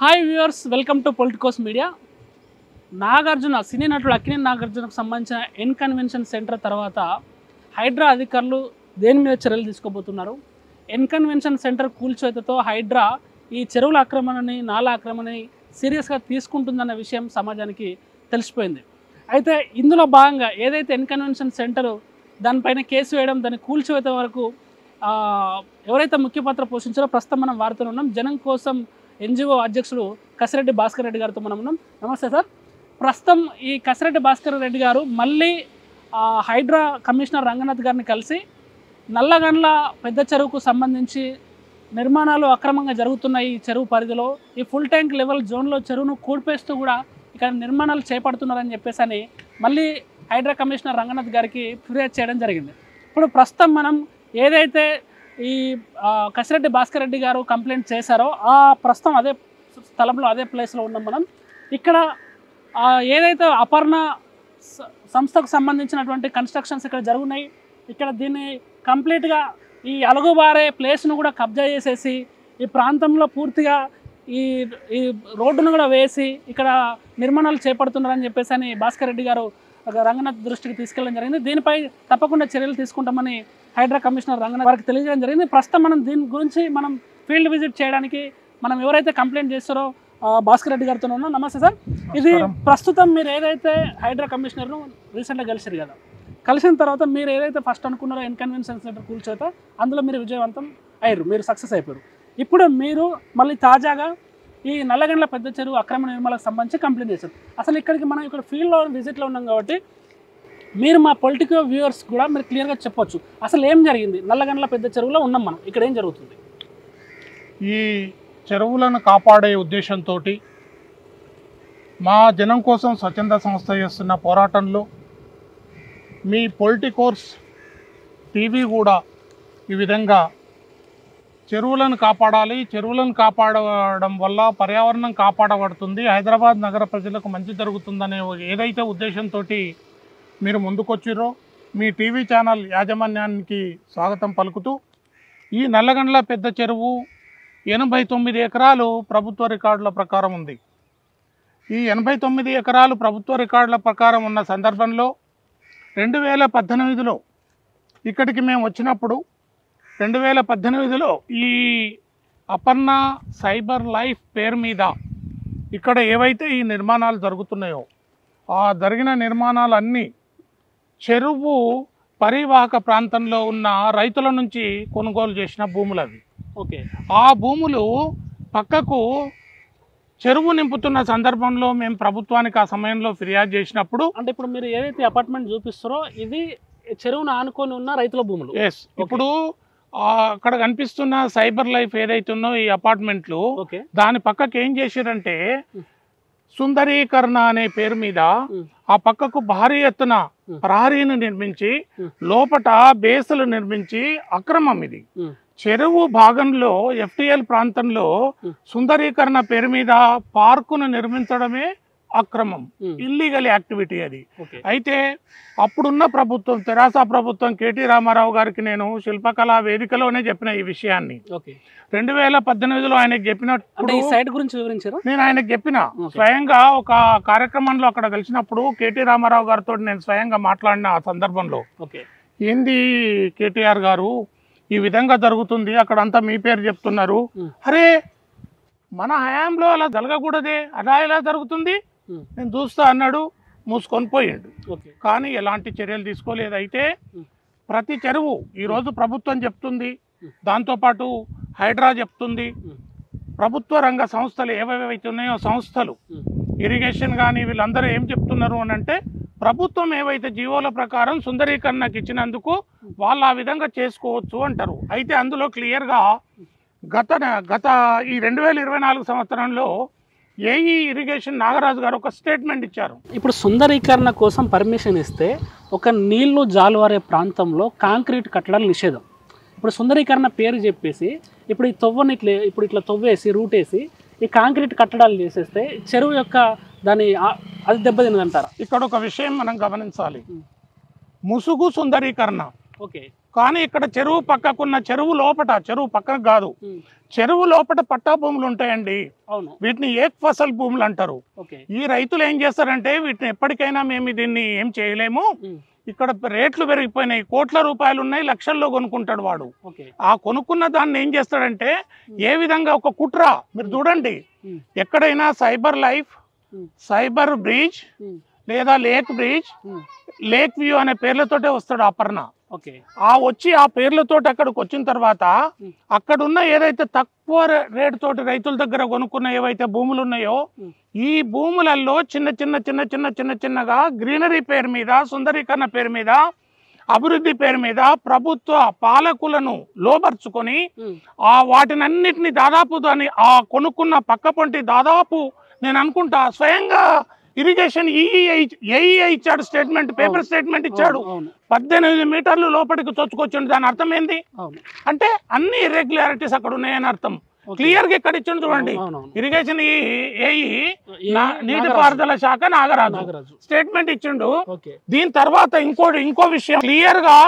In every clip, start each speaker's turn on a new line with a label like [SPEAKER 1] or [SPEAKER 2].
[SPEAKER 1] Hi viewers, welcome to Politicos media. Nagarjuna సినీ నటుడు అక్కినేని నాగార్జునకు సంబంధించిన ఎన్కన్వెన్షన్ సెంటర్ తర్వాత హైడ్రా అధికారులు దేని మీద చర్యలు తీసుకోబోతున్నారు? ఎన్కన్వెన్షన్ సెంటర్ కూల్చివేతతో హైడ్రా ఈ చెరువుల ఆక్రమణని, నాల ఆక్రమణని సీరియస్గా తీసుకుంటుందన్న విషయం సమాజానికి తెలిసిపోయింది. అయితే ఇందులో భాగంగా ఏదైతే ఎన్కన్వెన్షన్ సెంటర్ దానిపైన కేసు వేయడం, దాన్ని కూల్చివేత వరకు ఎవరైతే ముఖ్య పాత్ర పోషించారో ప్రస్తుతం మనం వార్తలు ఉన్నాం. జనం కోసం ఎన్జిఓ అధ్యక్షుడు కసిరెడ్డి భాస్కర్ రెడ్డి గారితో మనం ఉన్నాం. నమస్తే సార్. ప్రస్తుతం ఈ కసిరెడ్డి భాస్కర్ రెడ్డి గారు మళ్ళీ హైడ్రా కమిషనర్ రంగనాథ్ గారిని కలిసి నల్లగండ్ల పెద్ద చెరువుకు సంబంధించి నిర్మాణాలు అక్రమంగా జరుగుతున్నాయి, ఈ చెరువు పరిధిలో ఈ ఫుల్ ట్యాంక్ లెవెల్ జోన్లో చెరువును కూడిపేస్తూ కూడా ఇక్కడ నిర్మాణాలు చేపడుతున్నారని చెప్పేసి అని మళ్ళీ హైడ్రా కమిషనర్ రంగనాథ్ గారికి ఫిర్యాదు చేయడం జరిగింది. ఇప్పుడు ప్రస్తుతం మనం ఏదైతే ఈ కసిరెడ్డి భాస్కర్ రెడ్డి గారు కంప్లైంట్ చేశారో ఆ ప్రస్తుతం అదే స్థలంలో, అదే ప్లేస్లో ఉన్నాం మనం. ఇక్కడ ఏదైతే అపర్ణ సంస్థకు సంబంధించినటువంటి కన్స్ట్రక్షన్స్ ఇక్కడ జరుగున్నాయి. ఇక్కడ దీన్ని కంప్లీట్గా ఈ అలుగుబారే ప్లేస్ను కూడా కబ్జా చేసేసి ఈ ప్రాంతంలో పూర్తిగా ఈ రోడ్డును కూడా వేసి ఇక్కడ నిర్మాణాలు చేపడుతున్నారని చెప్పేసి అని భాస్కర్ రెడ్డి గారు రంగనాథ్ దృష్టికి తీసుకెళ్ళడం జరిగింది. దీనిపై తప్పకుండా చర్యలు తీసుకుంటామని హైడ్రా కమిషనర్ రంగనాథ్ వారికి తెలియజేయడం జరిగింది. ప్రస్తుతం మనం దీని గురించి మనం ఫీల్డ్ విజిట్ చేయడానికి మనం ఎవరైతే కంప్లైంట్ చేస్తారో భాస్కర్ రెడ్డి గారితో ఉన్నాం. నమస్తే సార్. ఇది ప్రస్తుతం మీరు ఏదైతే హైడ్రా కమిషనర్ను రీసెంట్గా కలిసారు కదా, కలిసిన తర్వాత మీరు ఏదైతే ఫస్ట్ అనుకున్నారో ఎన్కన్వెన్షన్ సెంటర్ కూల్చేత అందులో మీరు విజయవంతం అయ్యారు, మీరు సక్సెస్ అయిపోయారు. ఇప్పుడు మీరు మళ్ళీ తాజాగా ఈ నల్లగండ్ల పెద్ద చెరువు అక్రమ నిర్మాణాలకు సంబంధించి కంప్లైంట్ చేశారు. అసలు ఇక్కడికి మనం ఇక్కడ ఫీల్డ్లో విజిట్లో ఉన్నాం కాబట్టి మీరు మా పొలిటికల్ వ్యూవర్స్ కూడా మీరు క్లియర్గా చెప్పొచ్చు అసలు ఏం జరిగింది. నల్లగండ్ల పెద్ద చెరువులో ఉన్నాం మనం, ఇక్కడ ఏం జరుగుతుంది?
[SPEAKER 2] ఈ చెరువులను కాపాడే ఉద్దేశంతో మా జనం కోసం స్వచ్ఛంద సంస్థ చేస్తున్న పోరాటంలో మీ పొలిటికోస్ టీవీ కూడా ఈ విధంగా చెరువులను కాపాడాలి, చెరువులను కాపాడడం వల్ల పర్యావరణం కాపాడబడుతుంది, హైదరాబాద్ నగర ప్రజలకు మంచి జరుగుతుందనే ఏదైతే ఉద్దేశంతో మీరు ముందుకొచ్చిరో మీ టీవీ ఛానల్ యాజమాన్యానికి స్వాగతం పలుకుతూ, ఈ నల్లగండ్ల పెద్ద చెరువు 89 ఎకరాలు ప్రభుత్వ రికార్డుల ప్రకారం ఉంది. ఈ 89 ఎకరాలు ప్రభుత్వ రికార్డుల ప్రకారం ఉన్న సందర్భంలో 2018లో ఇక్కడికి మేము వచ్చినప్పుడు 2018లో ఈ అపర్ణ సైబర్ లైఫ్ పేరు మీద ఇక్కడ ఏవైతే ఈ నిర్మాణాలు జరుగుతున్నాయో ఆ జరిగిన నిర్మాణాలన్నీ చెరువు పరివాహక ప్రాంతంలో ఉన్న రైతుల నుంచి కొనుగోలు చేసిన భూములు అవి.
[SPEAKER 1] ఓకే.
[SPEAKER 2] ఆ భూములు పక్కకు చెరువు నింపుతున్న సందర్భంలో మేము ప్రభుత్వానికి ఆ సమయంలో ఫిర్యాదు చేసినప్పుడు,
[SPEAKER 1] అంటే ఇప్పుడు మీరు ఏదైతే అపార్ట్మెంట్ చూపిస్తారో ఇది చెరువును ఆనుకొని ఉన్న రైతుల భూములు.
[SPEAKER 2] ఎస్. ఇప్పుడు అక్కడ కనిపిస్తున్న సైబర్ లైఫ్ ఏదైతే ఉన్నో ఈ అపార్ట్మెంట్లు, దాని పక్కకు ఏం చేశారంటే సుందరీకరణ అనే పేరు మీద ఆ పక్కకు భారీ ఎత్తున ప్రహరీని నిర్మించి లోపట బేసులు నిర్మించి అక్రమం. ఇది చెరువు భాగంలో ఎఫ్టిఎల్ ప్రాంతంలో సుందరీకరణ పేరు మీద పార్కును నిర్మించడమే అక్రమం, ఇల్లీగల్ యాక్టివిటీ అది. అయితే అప్పుడున్న ప్రభుత్వం, తెరాస ప్రభుత్వం, కేటీ రామారావు గారికి నేను శిల్పకళా వేదికలోనే చెప్పిన ఈ విషయాన్ని. 2018లో ఆయనకు చెప్పినప్పుడు నేను ఆయనకు చెప్పిన స్వయంగా ఒక కార్యక్రమంలో అక్కడ కలిసినప్పుడు కేటీ రామారావు గారితో నేను స్వయంగా మాట్లాడిన ఆ సందర్భంలో, ఏంది కేటీఆర్ గారు ఈ విధంగా జరుగుతుంది, అక్కడంతా మీ పేరు చెప్తున్నారు, అరే మన హయాంలో అలా జరగకూడదే, అలా ఎలా జరుగుతుంది, నేను చూస్తా అన్నాడు, మూసుకొని పోయిండు. కానీ ఎలాంటి చర్యలు తీసుకోలేదు. అయితే ప్రతి చెరువు ఈరోజు ప్రభుత్వం చెప్తుంది, దాంతోపాటు హైడ్రా చెప్తుంది, ప్రభుత్వ రంగ సంస్థలు ఏవేవైతే ఉన్నాయో సంస్థలు, ఇరిగేషన్ కానీ వీళ్ళందరూ ఏం చెప్తున్నారు అని అంటే, ప్రభుత్వం ఏవైతే జీవోల ప్రకారం సుందరీకరణకు ఇచ్చినందుకు వాళ్ళు ఆ విధంగా చేసుకోవచ్చు అంటారు. అయితే అందులో క్లియర్గా గత ఈ 2024 సంవత్సరంలో ఏఈ ఇరిగేషన్ నాగరాజు గారు ఒక స్టేట్మెంట్ ఇచ్చారు.
[SPEAKER 1] ఇప్పుడు సుందరీకరణ కోసం పర్మిషన్ ఇస్తే ఒక నీళ్లు జాలువారే ప్రాంతంలో కాంక్రీట్ కట్టడాలు నిషేధం. ఇప్పుడు సుందరీకరణ పేరు చెప్పేసి ఇప్పుడు ఈ తొవ్వని ఇట్లా తొవ్వేసి రూట్ వేసి ఈ కాంక్రీట్ కట్టడాలు చేసేస్తే చెరువు యొక్క దాని అది దెబ్బతిన్నదంటారా?
[SPEAKER 2] ఇక్కడ ఒక విషయం మనం గమనించాలి. ముసుగు సుందరీకరణ కానీ ఇక్కడ చెరువు పక్కకున్న చెరువు లోపట, చెరువు పక్కన కాదు, చెరువు లోపట పట్టా భూములు ఉంటాయండి. వీటిని ఏక్ ఫసల్ భూములు అంటారు. ఈ రైతులు ఏం చేస్తారంటే వీటిని ఎప్పటికైనా మేము దీన్ని ఏం చేయలేము, ఇక్కడ రేట్లు పెరిగిపోయినాయి, కోట్ల రూపాయలు ఉన్నాయి, లక్షల్లో కొనుక్కుంటాడు వాడు. ఆ కొనుక్కున్న దాన్ని ఏం చేస్తాడంటే ఏ విధంగా ఒక కుట్ర, మీరు చూడండి ఎక్కడైనా సైబర్ లైఫ్, సైబర్ బ్రిడ్జ్ లేదా లేక్ బ్రిడ్జ్, లేక్ వ్యూ అనే పేర్లతోటే వస్తాడు అపర్ణ. ఆ వచ్చి ఆ పేర్లతో అక్కడికి వచ్చిన తర్వాత అక్కడున్న ఏదైతే తక్కువ రేటు తోటి రైతుల దగ్గర కొనుక్కున్న ఏవైతే భూములు ఉన్నాయో ఈ భూములలో చిన్న చిన్న చిన్న చిన్న చిన్న చిన్నగా గ్రీనరీ పేరు మీద, సుందరీకరణ పేరు మీద, అభివృద్ధి పేరు మీద ప్రభుత్వ పాలకులను లోబర్చుకొని ఆ వాటినన్నిటిని దాదాపు దాన్ని ఆ కొనుక్కున్న పక్క పొంటి దాదాపు నేను అనుకుంటా స్వయంగా ఇరిగేషన్ ఏఈఐ ఇచ్చాడు స్టేట్మెంట్, పేపర్ స్టేట్మెంట్ ఇచ్చాడు. 18 మీటర్లు లోపలికి చొచ్చుకొచ్చిండు. దాని అర్థం ఏంది అంటే అన్ని ఇర్రెగ్యులారిటీస్ అక్కడ ఉన్నాయని అర్థం. క్లియర్ గా ఇక్కడ ఇచ్చిండు చూడండి, ఇరిగేషన్ ఏఈ నీటిపారుదల శాఖ నాగరాజు స్టేట్మెంట్ ఇచ్చిండు. దీని తర్వాత ఇంకో విషయం క్లియర్ గా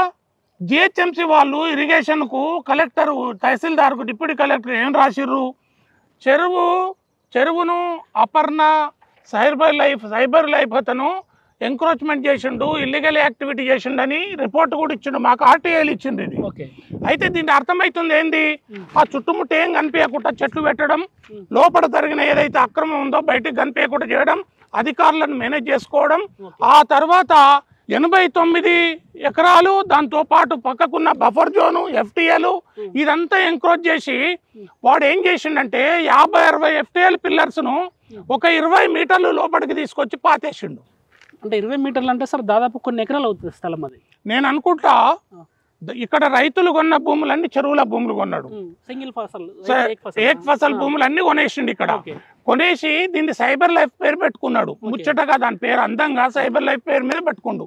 [SPEAKER 2] జిహెచ్ఎంసీ వాళ్ళు ఇరిగేషన్ కు కలెక్టర్, తహసీల్దార్ కు డిప్యూటీ కలెక్టర్ ఏం రాసిర్రు, చెరువును అపర్ణ సైబర్ లైఫ్ అతను ఎంక్రోచ్మెంట్ చేసిండు, ఇల్లీగల్ యాక్టివిటీ చేసిండని రిపోర్ట్ కూడా ఇచ్చిండు, మాకు ఆర్టీఐలు ఇచ్చింది ఇది. అయితే దీనికి అర్థమవుతుంది ఏంది, ఆ చుట్టుముట్టు ఏం కనిపించకుండా చెట్లు పెట్టడం, లోపల జరిగిన ఏదైతే అక్రమం ఉందో బయటకు కనిపించకుండా చేయడం, అధికారులను మేనేజ్ చేసుకోవడం, ఆ తర్వాత 89 ఎకరాలు దాంతో పాటు పక్కకున్న బఫర్ జోను, ఎఫ్టీఎలు ఇదంతా ఎంక్రోచ్ చేసి వాడు ఏం చేసిండంటే 50-60 ఎఫ్టీఎల్ పిల్లర్స్ను ఒక 20 మీటర్లు లోపలికి తీసుకొచ్చి పాతేసిండు.
[SPEAKER 1] అంటే 20 మీటర్లు అంటే సార్ దాదాపు కొన్ని ఎకరాలు అవుతుంది స్థలం అది.
[SPEAKER 2] నేను అనుకుంటా ఇక్కడ రైతులు కొన్న భూములన్నీ చెరువుల భూములు కొన్నాడు, ఏక్ ఫసల్ భూములన్నీ కొనేసిండు. ఇక్కడ కొనేసి దీన్ని సైబర్ లైఫ్ పేరు పెట్టుకున్నాడు, ముచ్చటగా దాని పేరు అందంగా సైబర్ లైఫ్ పేరు మీద పెట్టుకుండు.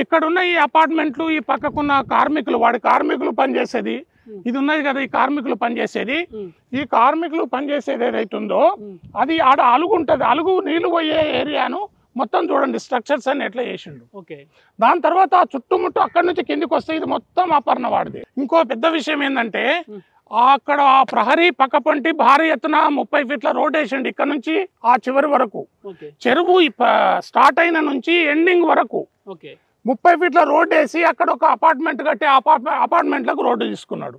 [SPEAKER 2] ఇక్కడున్న ఈ అపార్ట్మెంట్లు, ఈ పక్కకున్న కార్మికులు, వాడి కార్మికులు పనిచేసేది ఇది ఉన్నది కదా, ఈ కార్మికులు పనిచేసేది, ఈ కార్మికులు పనిచేసేది ఏదైతుందో అది ఆడ అలుగు ఉంటుంది, అలుగు నీళ్లు పోయే ఏరియాను మొత్తం చూడండి స్ట్రక్చర్స్ అన్ని ఎట్లా చేసిండు. దాని తర్వాత ఆ చుట్టుముట్టు అక్కడి నుంచి కిందికి వస్తే ఇది మొత్తం అపర్ణ వాడిది. ఇంకో పెద్ద విషయం ఏంటంటే అక్కడ ఆ ప్రహరీ పక్కపంటి భారీ ఎత్తున 30 ఫీట్ల రోడ్ వేసిండు ఇక్కడ నుంచి ఆ చివరి వరకు, చెరువు స్టార్ట్ అయిన నుంచి ఎండింగ్ వరకు 30 ఫీట్ల రోడ్ వేసి అక్కడ ఒక అపార్ట్మెంట్ కట్టి అపార్ట్మెంట్లకు రోడ్డు తీసుకున్నాడు.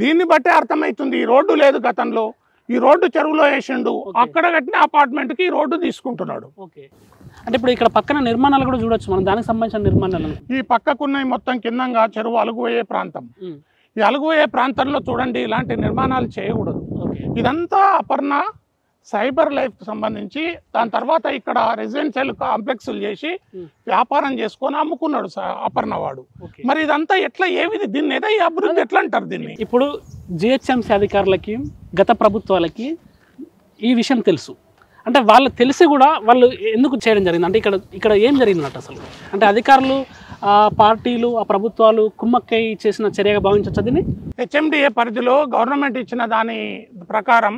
[SPEAKER 2] దీన్ని బట్టి అర్థమవుతుంది ఈ రోడ్డు లేదు గతంలో, ఈ రోడ్డు చెరువులో వేసిండు, అక్కడ కట్టిన అపార్ట్మెంట్ కి ఈ రోడ్డు తీసుకుంటున్నాడు.
[SPEAKER 1] అంటే ఇప్పుడు ఇక్కడ పక్కన నిర్మాణాలు కూడా చూడొచ్చు మనం, దానికి సంబంధించిన నిర్మాణాలు
[SPEAKER 2] ఈ పక్కకున్న మొత్తం కిందంగా చెరువు అలుగుపోయే ప్రాంతం, ఈ అలుగుపోయే ప్రాంతంలో చూడండి ఇలాంటి నిర్మాణాలు చేయకూడదు. ఇదంతా అపర్ణ సైబర్ లైఫ్ కి సంబంధించి, దాని తర్వాత ఇక్కడ రెసిడెన్షియల్ కాంప్లెక్స్లు చేసి వ్యాపారం చేసుకొని అమ్ముకున్నాడు అపర్ణ వాడు. మరి ఇదంతా ఎట్లా దీన్ని ఏదో అభివృద్ధి ఎట్లా అంటారు దీన్ని?
[SPEAKER 1] ఇప్పుడు జిహెచ్ఎంసీ అధికారులకి గత ప్రభుత్వాలకి ఈ విషయం తెలుసు అంటే వాళ్ళు తెలిసి కూడా వాళ్ళు ఎందుకు చేయడం జరిగింది అంటే ఇక్కడ ఏం జరిగిందన్నట్టు అసలు అంటే అధికారులు, పార్టీలు, ఆ ప్రభుత్వాలు కుమ్మక్కై చేసిన చర్యగా భావించవచ్చు దీన్ని?
[SPEAKER 2] హెచ్ఎండిఏ పరిధిలో గవర్నమెంట్ ఇచ్చిన దాని ప్రకారం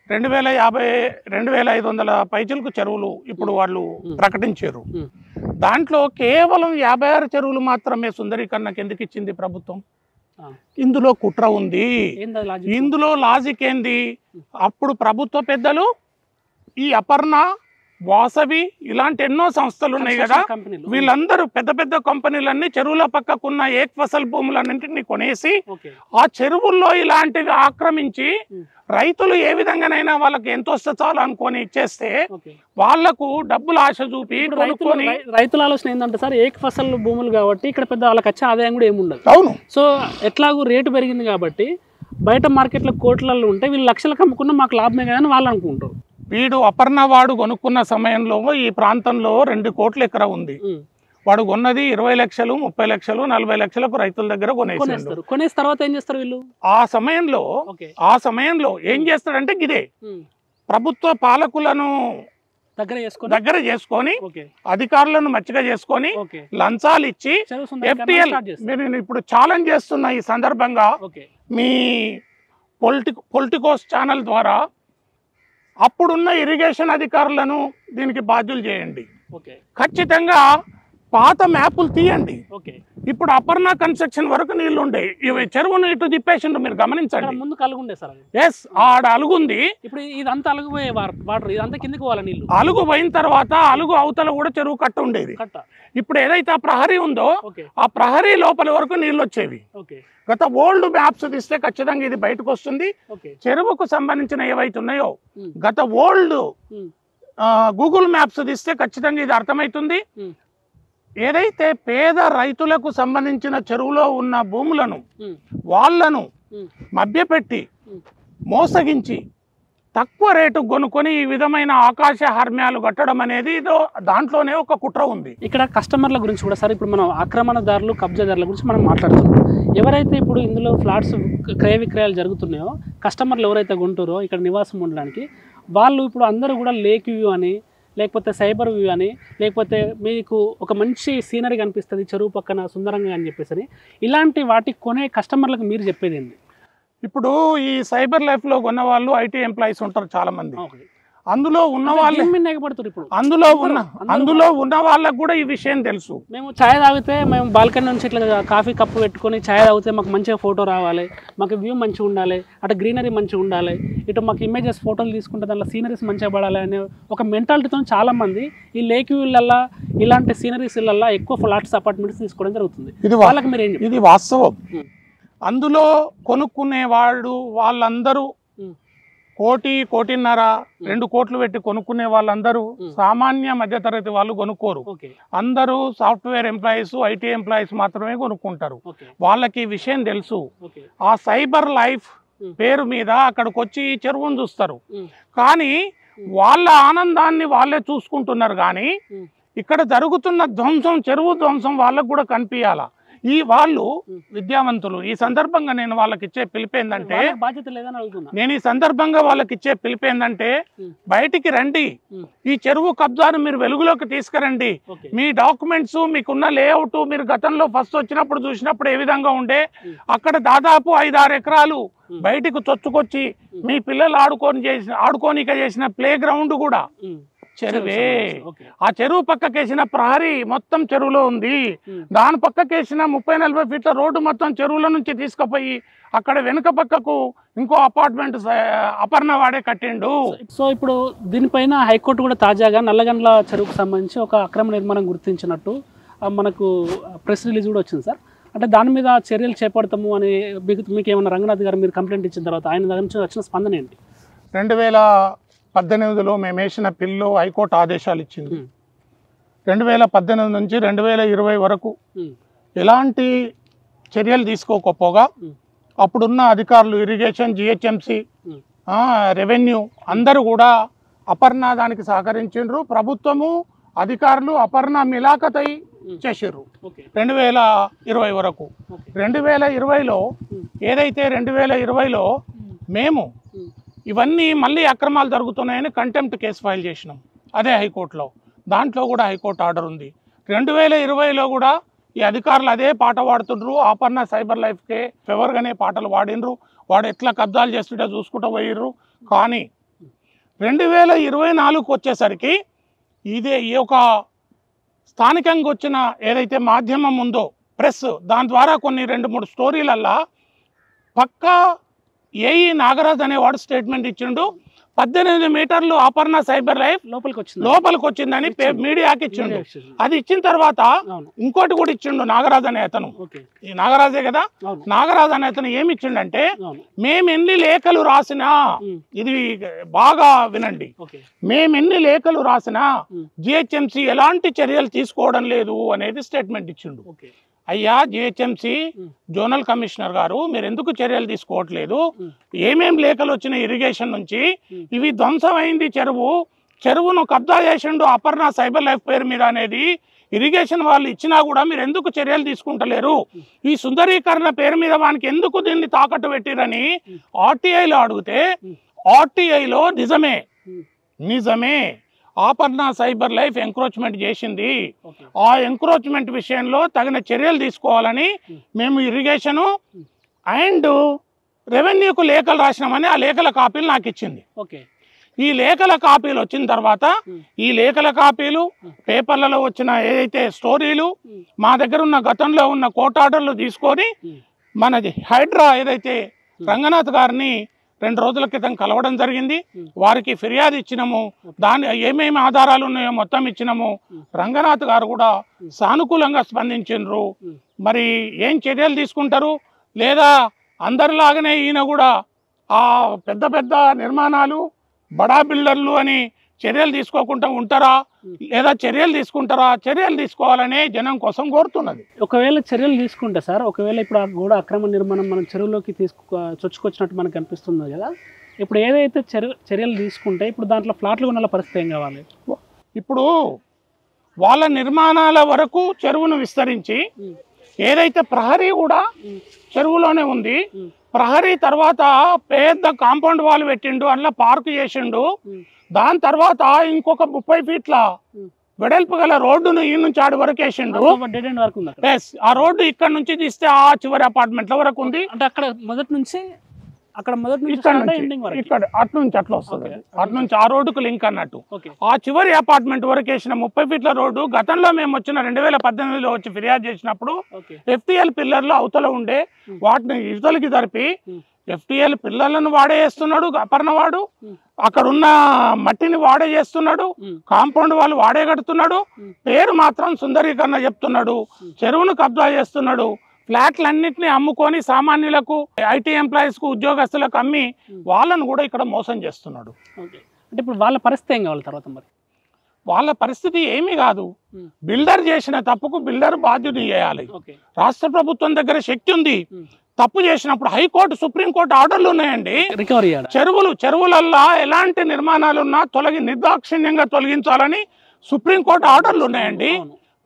[SPEAKER 2] 2500 పైచిలకు చెరువులు ఇప్పుడు వాళ్ళు ప్రకటించారు. దాంట్లో కేవలం 56 చెరువులు మాత్రమే సుందరీకరణకు ఎందుకు ఇచ్చింది ప్రభుత్వం? ఇందులో కుట్ర ఉంది. ఇందులో లాజిక్ ఏంది? అప్పుడు ప్రభుత్వ పెద్దలు ఈ అపర్ణ, వాసవి ఇలాంటి ఎన్నో సంస్థలు ఉన్నాయి కదా, వీళ్ళందరూ పెద్ద పెద్ద కంపెనీలన్నీ చెరువుల పక్కకున్న ఏక్ ఫసల్ భూములన్నింటినీ కొనేసి ఆ చెరువుల్లో ఇలాంటివి ఆక్రమించి రైతులు ఏ విధంగానైనా వాళ్ళకి ఎంత వస్తే చాలు అనుకొని ఇచ్చేస్తే వాళ్లకు డబ్బులు ఆశ చూపి కొనుక్కొని.
[SPEAKER 1] రైతుల ఆలోచన ఏంటంటే సార్ ఏక్ ఫసల్ భూములు కాబట్టి ఇక్కడ పెద్ద వాళ్ళకి వచ్చే ఆదాయం కూడా ఏముండదు.
[SPEAKER 2] అవును.
[SPEAKER 1] సో ఎట్లాగూ రేటు పెరిగింది కాబట్టి బయట మార్కెట్లో కోట్లలో ఉంటే వీళ్ళు లక్షలకు అమ్ముకున్నా మాకు లాభమే కదా అని వాళ్ళు అనుకుంటారు.
[SPEAKER 2] వీడు అపర్ణ వాడు కొనుక్కున్న సమయంలో ఈ ప్రాంతంలో 2 కోట్ల ఎకరా ఉంది. వాడు కొన్నది 20 లక్షలు, 30 లక్షలు, 40 లక్షలకు రైతుల దగ్గర కొనేస్తారు.
[SPEAKER 1] కొనేసిన తర్వాత ఏం చేస్తారు వీళ్ళు?
[SPEAKER 2] ఆ సమయంలో ఏం చేస్తాడంటే గిదే ప్రభుత్వ పాలకులను దగ్గర చేసుకొని అధికారులను మచ్చిగా చేసుకొని లంచాలు ఇచ్చి ఎఫ్టీఎల్ నేను ఇప్పుడు ఛాలెంజ్ చేస్తున్నా ఈ సందర్భంగా మీ పొలిటికోస్ ఛానల్ ద్వారా అప్పుడున్న ఇరిగేషన్ అధికారులను దీనికి బాధ్యులు చేయండి. ఖచ్చితంగా పాత మ్యాపులు తీయండి.
[SPEAKER 1] ఓకే.
[SPEAKER 2] ఇప్పుడు అపర్ణ కన్స్ట్రక్షన్ వరకు నీళ్లు ఉండే, ఇవి చెరువును ఇటు తిప్పేసిండ్రు, మీరు గమనించండి.
[SPEAKER 1] ముందు కలుగుండే సార్.
[SPEAKER 2] ఎస్, ఆడ అలుగుంది.
[SPEAKER 1] ఇప్పుడు ఇదంతా అలుగుపోయే వాటర్, ఇదంతా కిందకి పోవాలి నీళ్లు.
[SPEAKER 2] అలుగు పోయిన తర్వాత అలుగు అవతల కూడా చెరువు కట్ట ఉండేది. ఇప్పుడు ఏదైతే ఆ ప్రహరీ ఉందో ఆ ప్రహరీ లోపల వరకు నీళ్ళు వచ్చేవి. గత ఓల్డ్ మ్యాప్స్ తీస్తే ఖచ్చితంగా ఇది బయటకు వస్తుంది. చెరువుకు సంబంధించిన ఏవైతే ఉన్నాయో గత ఓల్డ్ గూగుల్ మ్యాప్స్ తీస్తే ఖచ్చితంగా ఇది అర్థమవుతుంది. ఏదైతే పేద రైతులకు సంబంధించిన చెరువులో ఉన్న భూములను వాళ్ళను మభ్యపెట్టి మోసగించి తక్కువ రేటు కొనుక్కొని ఈ విధమైన ఆకాశ హార్మ్యాలు కట్టడం అనేది దాంట్లోనే ఒక కుట్ర ఉంది.
[SPEAKER 1] ఇక్కడ కస్టమర్ల గురించి కూడా సార్, ఇప్పుడు మనం ఆక్రమణదారులు కబ్జాదారుల గురించి మనం మాట్లాడుతున్నాం. ఎవరైతే ఇప్పుడు ఇందులో ఫ్లాట్స్ క్రయ విక్రయాలు జరుగుతున్నాయో, కస్టమర్లు ఎవరైతే కొంటారో ఇక్కడ నివాసం ఉండడానికి, వాళ్ళు ఇప్పుడు అందరూ కూడా లేక్ వ్యూ అని, లేకపోతే సైబర్ వ్యూ అని, లేకపోతే మీకు ఒక మంచి సీనరీ కనిపిస్తుంది చెరువు పక్కన సుందరంగా అని చెప్పేసి, ఇలాంటి వాటి కొనే కస్టమర్లకు మీరు చెప్పేది ఏంటి?
[SPEAKER 2] ఇప్పుడు ఈ సైబర్ లైఫ్లో కొన్న వాళ్ళు ఐటీ ఎంప్లాయీస్ ఉంటారు చాలా మంది. అందులో ఉన్న వాళ్ళు అందులో ఉన్న వాళ్ళకు కూడా ఈ విషయం తెలుసు.
[SPEAKER 1] మేము ఛాయ్ తాగితే, మేము బాల్కనీ నుంచి ఇట్లా కాఫీ కప్పు పెట్టుకొని ఛాయ్ తాగితే మాకు మంచిగా ఫోటో రావాలి, మాకు వ్యూ మంచిగా ఉండాలి, అటు గ్రీనరీ మంచిగా ఉండాలి, ఇటు మాకు ఇమేజెస్ ఫోటోలు తీసుకుంటే దాంట్లో సీనరీస్ మంచిగా పడాలి అనే ఒక మెంటాలిటీతో చాలామంది ఈ లేక్ వ్యూలల్లో ఇలాంటి సీనరీస్లల్లో ఎక్కువ ఫ్లాట్స్ అపార్ట్మెంట్స్ తీసుకోవడం జరుగుతుంది. వాళ్ళకి మీరు ఏం చెప్తారు?
[SPEAKER 2] ఇది వాస్తవం. అందులో కొనుక్కునేవాడు వాళ్ళందరూ కోటిన్నర 2 కోట్లు పెట్టి కొనుక్కునే వాళ్ళందరూ సామాన్య మధ్యతరగతి వాళ్ళు కొనుక్కోరు. అందరూ సాఫ్ట్వేర్ ఎంప్లాయీస్, ఐటీ ఎంప్లాయీస్ మాత్రమే కొనుక్కుంటారు. వాళ్ళకి ఈ విషయం తెలుసు. ఆ సైబర్ లైఫ్ పేరు మీద అక్కడికి వచ్చి చెరువును చూస్తారు, కానీ వాళ్ళ ఆనందాన్ని వాళ్ళే చూసుకుంటున్నారు. కానీ ఇక్కడ జరుగుతున్న ధ్వంసం, చెరువు ధ్వంసం వాళ్ళకు కూడా కనిపించాలా. ఈ వాళ్ళు విద్యావంతులు. ఈ సందర్భంగా నేను వాళ్ళకి ఇచ్చే పిలిపేందంటే, బయటికి రండి, ఈ చెరువు కబ్జాను మీరు వెలుగులోకి తీసుకురండి. మీ డాక్యుమెంట్స్, మీకున్న లేఅవుట్, మీరు గతంలో ఫస్ట్ వచ్చినప్పుడు చూసినప్పుడు ఏ విధంగా ఉండే, అక్కడ దాదాపు 5-6 ఎకరాలు బయటికి చొచ్చుకొచ్చి మీ పిల్లలు ఆడుకోనిక చేసిన ప్లే గ్రౌండ్ కూడా చెరువే. ఆ చెరువు పక్కకేసిన ప్రహరీ మొత్తం చెరువులో ఉంది. దాని పక్కకేసిన 30-40 ఫీట్ల రోడ్డు మొత్తం చెరువుల నుంచి తీసుకుపోయి అక్కడ వెనుక పక్కకు ఇంకో అపార్ట్మెంట్ అపర్ణ వాడే కట్టిండు.
[SPEAKER 1] సో ఇప్పుడు దీనిపైన హైకోర్టు కూడా తాజాగా నల్లగండ్ల చెరువుకు సంబంధించి ఒక అక్రమ నిర్మాణం గుర్తించినట్టు మనకు ప్రెస్ రిలీజ్ కూడా వచ్చింది సార్. అంటే దాని మీద చర్యలు చేపడతాము అని మీకు ఏమన్నా రంగనాథ్ గారు మీరు కంప్లైంట్ ఇచ్చిన తర్వాత ఆయన దగ్గర నుంచి వచ్చిన స్పందన ఏంటి?
[SPEAKER 2] 2018లో మేము వేసిన పిల్లో హైకోర్టు ఆదేశాలు ఇచ్చింది. 2018 నుంచి 2020 వరకు ఎలాంటి చర్యలు తీసుకోకపోగా అప్పుడున్న అధికారులు, ఇరిగేషన్, జిహెచ్ఎంసి, రెవెన్యూ అందరూ కూడా అపర్ణ దానికి సహకరించారు. ప్రభుత్వము, అధికారులు అపర్ణ మిలాఖతై చేసారు 2020 వరకు. 2020లో ఏదైతే 2020లో మేము ఇవన్నీ మళ్ళీ అక్రమాలు జరుగుతున్నాయని కంటెంప్ట్ కేసు ఫైల్ చేసినాం అదే హైకోర్టులో. దాంట్లో కూడా హైకోర్టు ఆర్డర్ ఉంది. 2020లో కూడా ఈ అధికారులు అదే పాట పాడుతుండ్రు. అపర్ణ సైబర్ లైఫ్కే ఫేవర్గానే పాటలు పాడినరు. వాడు ఎట్లా కబ్జాలు చేస్తుంటే చూసుకుంటూ పోయిర్రు. కానీ 2024కు వచ్చేసరికి ఈ యొక్క స్థానికంగా వచ్చిన ఏదైతే మాధ్యమం ఉందో ప్రెస్, దాని ద్వారా కొన్ని 2-3 స్టోరీలల్లా పక్కా ఏఈ నాగరాజ్ అనేవాడు స్టేట్మెంట్ ఇచ్చిండు. 18 మీటర్లు అపర్ణ సైబర్ లైఫ్ లోపలికి వచ్చిందని మీడియాకి ఇచ్చిండు. అది ఇచ్చిన తర్వాత ఇంకోటి కూడా ఇచ్చిండు నాగరాజ్ అనే అతను. ఈ నాగరాజే కదా, నాగరాజ్ అనే అతను ఏమి ఇచ్చిండంటే, మేము ఎన్ని లేఖలు రాసినా, ఇది బాగా వినండి, మేము ఎన్ని లేఖలు రాసినా జిహెచ్ఎంసి ఎలాంటి చర్యలు తీసుకోవడం లేదు అనేది స్టేట్మెంట్ ఇచ్చిండు. అయ్యా జిహెచ్ఎంసి జోనల్ కమిషనర్ గారు, మీరు ఎందుకు చర్యలు తీసుకోవట్లేదు? ఏమేం లేఖలు వచ్చిన ఇరిగేషన్ నుంచి, ఇవి ధ్వంసమైంది చెరువును కబ్జా చేసిండు అపర్ణ సైబర్ లైఫ్ పేరు మీద అనేది ఇరిగేషన్ వాళ్ళు ఇచ్చినా కూడా మీరు ఎందుకు చర్యలు తీసుకుంటలేరు? ఈ సుందరీకరణ పేరు మీద వానికి ఎందుకు దీన్ని తాకట్టు పెట్టిరని ఆర్టీఐలో అడిగితే, ఆర్టీఐలో నిజమే అపర్ణ సైబర్ లైఫ్ ఎంక్రోచ్మెంట్ చేసింది, ఆ ఎంక్రోచ్మెంట్ విషయంలో తగిన చర్యలు తీసుకోవాలని మేము ఇరిగేషను అండ్ రెవెన్యూకు లేఖలు రాసినామని ఆ లేఖల కాపీలు నాకు ఇచ్చింది. ఈ లేఖల కాపీలు వచ్చిన తర్వాత ఈ లేఖల కాపీలు పేపర్లలో వచ్చిన ఏదైతే స్టోరీలు మా దగ్గర ఉన్న గతంలో ఉన్న కోర్టు ఆర్డర్లు తీసుకొని మనది హైడ్రా ఏదైతే రంగనాథ్ గారిని 2 రోజుల క్రితం కలవడం జరిగింది. వారికి ఫిర్యాదు ఇచ్చినాము. దాని ఏమేమి ఆధారాలు ఉన్నాయో మొత్తం ఇచ్చినాము. రంగనాథ్ గారు కూడా సానుకూలంగా స్పందించారు. మరి ఏం చర్యలు తీసుకుంటారు, లేదా అందరిలాగానే ఈయన కూడా ఆ పెద్ద పెద్ద నిర్మాణాలు బడా బిల్డర్లు అని చర్యలు తీసుకోకుండా ఉంటారా, లేదా చర్యలు తీసుకుంటారా? చర్యలు తీసుకోవాలనే జనం కోసం కోరుతున్నది.
[SPEAKER 1] ఒకవేళ చర్యలు తీసుకుంటే సార్, ఒకవేళ ఇప్పుడు ఆ గోడ అక్రమ నిర్మాణం మనం చెరువులోకి చొచ్చుకొచ్చినట్టు మనకు అనిపిస్తుంది కదా, ఇప్పుడు ఏదైతే చర్యలు తీసుకుంటే ఇప్పుడు దాంట్లో ఫ్లాట్లు ఉన్న పరిస్థితి ఏం కావాలి?
[SPEAKER 2] ఇప్పుడు వాళ్ళ నిర్మాణాల వరకు చెరువును విస్తరించి ఏదైతే ప్రహరీ కూడా చెరువులోనే ఉంది. ప్రహరీ తర్వాత పెద్ద కాంపౌండ్ వాల్ పెట్టిండు, అందులో పార్క్ చేసిండు. దాని తర్వాత ఇంకొక 30 ఫీట్ల వెడల్పు గల రోడ్డును ఈ నుంచి ఆడి వరకు వేసిండు. ఆ రోడ్డు ఇక్కడ నుంచి తీస్తే ఆ చివరి అపార్ట్మెంట్ల వరకు ఉంది.
[SPEAKER 1] అంటే అక్కడ మొదటి నుంచి ఇక్కడ
[SPEAKER 2] అటు నుంచి అట్లా వస్తుంది. అటు నుంచి ఆ రోడ్డుకు లింక్ అన్నట్టు ఆ చివరి అపార్ట్మెంట్ వరకు వేసిన 30 ఫీట్ల రోడ్డు గతంలో మేము వచ్చిన 2018లో వచ్చి ఫిర్యాదు చేసినప్పుడు FTL పిల్లర్లు అవతల ఉండే వాటిని ఇవతలకి జరిపి FTL పిల్లర్లను వాడే చేస్తున్నాడు అపర్ణవాడు. అక్కడ ఉన్న మట్టిని వాడే చేస్తున్నాడు. కాంపౌండ్ వాళ్ళు వాడే కడుతున్నాడు. పేరు మాత్రం సుందరీకరణ చెప్తున్నాడు. చెరువును కబ్జా చేస్తున్నాడు. ఫ్లాట్లన్నింటినీ అమ్ముకొని సామాన్యులకు IT ఎంప్లాయీస్ కు ఉద్యోగస్తులకు అమ్మి వాళ్ళను కూడా ఇక్కడ మోసం చేస్తున్నాడు.
[SPEAKER 1] అంటే ఇప్పుడు వాళ్ళ పరిస్థితి ఏం కావాలి తర్వాత? మరి
[SPEAKER 2] వాళ్ళ పరిస్థితి ఏమీ కాదు. బిల్డర్ చేసిన తప్పుకు బిల్డర్ బాధ్యత చేయాలి. రాష్ట్ర ప్రభుత్వం దగ్గర శక్తి ఉంది. తప్పు చేసినప్పుడు హైకోర్టు సుప్రీంకోర్టు ఆర్డర్లు ఉన్నాయండి.
[SPEAKER 1] రికవరీ
[SPEAKER 2] చెరువులల్లో ఎలాంటి నిర్మాణాలున్నా నిర్దాక్షిణ్యంగా తొలగించాలని సుప్రీంకోర్టు ఆర్డర్లు ఉన్నాయండి.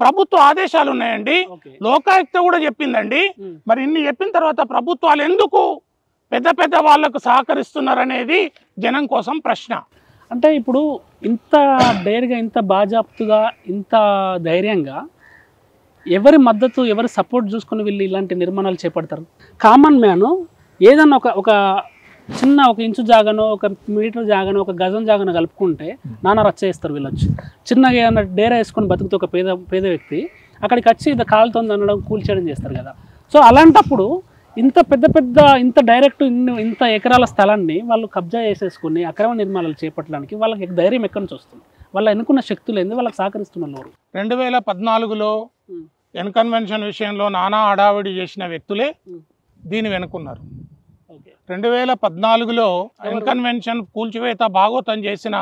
[SPEAKER 2] ప్రభుత్వ ఆదేశాలు ఉన్నాయండి. లోకాయుక్త కూడా చెప్పిందండి. మరి ఇన్ని చెప్పిన తర్వాత ప్రభుత్వాలు ఎందుకు పెద్ద పెద్ద వాళ్లకు సహకరిస్తున్నారు అనేది జనం కోసం ప్రశ్న.
[SPEAKER 1] అంటే ఇప్పుడు ఇంత డైర్గా, ఇంత బాజాప్తుగా, ఇంత ధైర్యంగా ఎవరి మద్దతు, ఎవరి సపోర్ట్ చూసుకుని వీళ్ళు ఇలాంటి నిర్మాణాలు చేపడతారు? కామన్ మ్యాన్ ఏదన్నా ఒక చిన్న 1 ఇంచు జాగనో, 1 మీటర్ జాగనో, 1 గజం జాగనో కలుపుకుంటే నాన్న రచ్చ చేస్తారు వీళ్ళొచ్చి. చిన్నగా ఏదన్నా డేరా వేసుకొని బతుకుతూ ఒక పేద వ్యక్తి అక్కడికి వచ్చి ఇది కాలుతోంది అనడం, కూల్చేయడం చేస్తారు కదా. సో అలాంటప్పుడు ఇంత డైరెక్ట్ ఇంత ఎకరాల స్థలాన్ని వాళ్ళు కబ్జా చేసేసుకుని అక్రమ నిర్మాణాలు చేపట్టడానికి వాళ్ళకి ధైర్యం ఎక్కడి నుంచి వస్తుంది? వాళ్ళు ఎన్నుకున్న శక్తులు ఏంది? వాళ్ళకి సహకరిస్తున్నారు.
[SPEAKER 2] 2014లో ఎన్కన్వెన్షన్ విషయంలో నానా హడావిడి చేసిన వ్యక్తులే దీన్ని వెనుకున్నారు. 2014లో ఎన్కన్వెన్షన్ కూల్చివేత భాగోతం చేసిన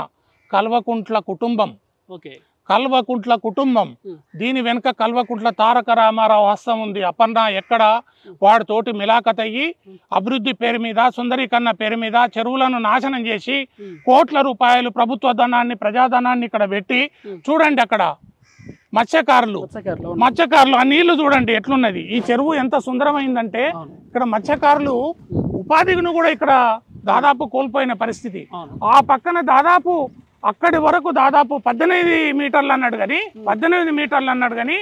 [SPEAKER 2] కల్వకుంట్ల కుటుంబం దీని వెనుక కల్వకుంట్ల తారక రామారావు హస్తం ఉంది. అపర్ణ ఎక్కడ వాడితోటి మిలాఖత్ అయ్యి అభివృద్ధి పేరు మీద, సుందరీకరణ పేరు మీద చెరువులను నాశనం చేసి కోట్ల రూపాయలు ప్రభుత్వ ధనాన్ని, ప్రజాధనాన్ని ఇక్కడ పెట్టి చూడండి. అక్కడ మత్స్యకారులు ఆ నీళ్లు చూడండి ఎట్లున్నది. ఈ చెరువు ఎంత సుందరమైందంటే ఇక్కడ మత్స్యకారులు ఉపాధిని కూడా ఇక్కడ దాదాపు కోల్పోయిన పరిస్థితి. ఆ పక్కన దాదాపు అక్కడి వరకు దాదాపు 18 మీటర్లు అన్నాడు కానీ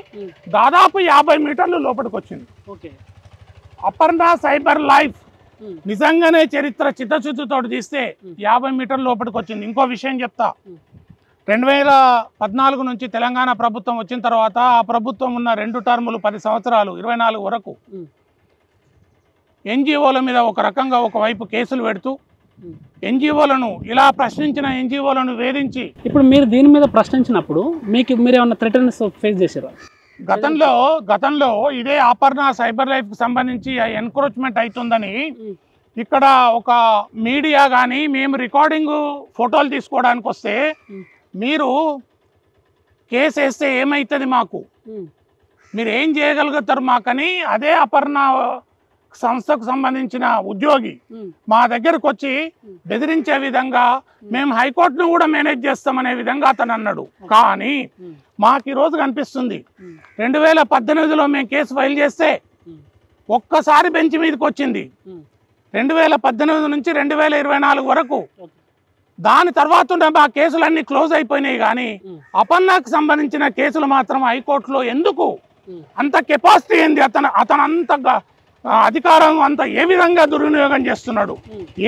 [SPEAKER 2] దాదాపు 50 మీటర్లు లోపలికి వచ్చింది. అపర్ణ సైబర్ లైఫ్ నిజంగానే చరిత్ర చిత్తశుద్ధితో తీస్తే 50 మీటర్ల లోపలికి వచ్చింది. ఇంకో విషయం చెప్తా. 2014 నుంచి తెలంగాణ ప్రభుత్వం వచ్చిన తర్వాత ఆ ప్రభుత్వం ఉన్న 2 టర్ములు 10 సంవత్సరాలు 24 వరకు NGOల మీద ఒక రకంగా ఒకవైపు కేసులు పెడుతూ NGOలను ఇలా ప్రశ్నించిన NGOలను వేధించి,
[SPEAKER 1] ఇప్పుడు మీరు దీని మీద ప్రశ్నించినప్పుడు మీరు ఏమన్నా థ్రెటన్స్ ఫేస్ చేశారా?
[SPEAKER 2] గతంలో ఇదే అపర్ణ సైబర్ లైఫ్ కి సంబంధించి ఎన్క్రోచ్మెంట్ అవుతుందని ఇక్కడ ఒక మీడియా కానీ మేము రికార్డింగ్ ఫోటోలు తీసుకోవడానికి వస్తే మీరు కేసు వేస్తే ఏమవుతుంది, మాకు మీరు ఏం చేయగలుగుతారు మాకని అదే అపర్ణ సంస్థకు సంబంధించిన ఉద్యోగి మా దగ్గరకు వచ్చి బెదిరించే విధంగా మేము హైకోర్టును కూడా మేనేజ్ చేస్తామనే విధంగా అతను అన్నాడు. కానీ మాకు ఈరోజు కనిపిస్తుంది 2018లో మేము కేసు ఫైల్ చేస్తే ఒక్కసారి బెంచ్ మీదకి వచ్చింది. 2018 నుంచి 2024 వరకు. దాని తర్వాత మా కేసులన్నీ క్లోజ్ అయిపోయినాయి. కానీ అపర్ణకు సంబంధించిన కేసులు మాత్రం హైకోర్టులో ఎందుకు? అంత కెపాసిటీ ఏంది? అతను అంత అధికారం అంతా ఏ విధంగా దుర్వినియోగం చేస్తున్నాడు,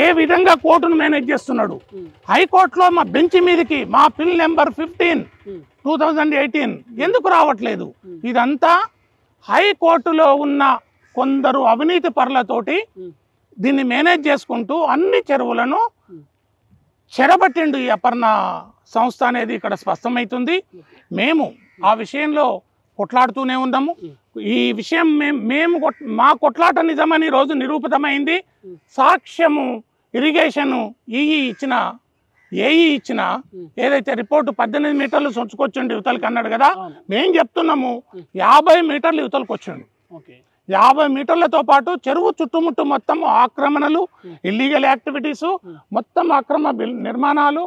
[SPEAKER 2] ఏ విధంగా కోర్టును మేనేజ్ చేస్తున్నాడు. హైకోర్టులో మా బెంచ్ మీదకి మా పిల్ నెంబర్ 15 2018 ఎందుకు రావట్లేదు? ఇదంతా హైకోర్టులో ఉన్న కొందరు అవినీతి పరులతోటి దీన్ని మేనేజ్ చేసుకుంటూ అన్ని చెరువులను చెరబట్టిండు ఈ అపర్ణ సంస్థ అనేది ఇక్కడ స్పష్టమవుతుంది. మేము ఆ విషయంలో కొట్లాడుతూనే ఉన్నాము. ఈ విషయం మా కొట్లాట నిజమని రోజు నిరూపితమైంది. సాక్ష్యము ఇరిగేషను ఏఈ ఇచ్చిన ఏదైతే రిపోర్టు 18 మీటర్లు సొంచుకొచ్చిండు యువతలకి అన్నాడు కదా, మేము చెప్తున్నాము 50 మీటర్లు యువతలకు వచ్చిండు. 50 మీటర్లతో పాటు చెరువు చుట్టుముట్టు మొత్తం ఆక్రమణలు, ఇల్లీగల్ యాక్టివిటీస్, మొత్తం అక్రమ నిర్మాణాలు,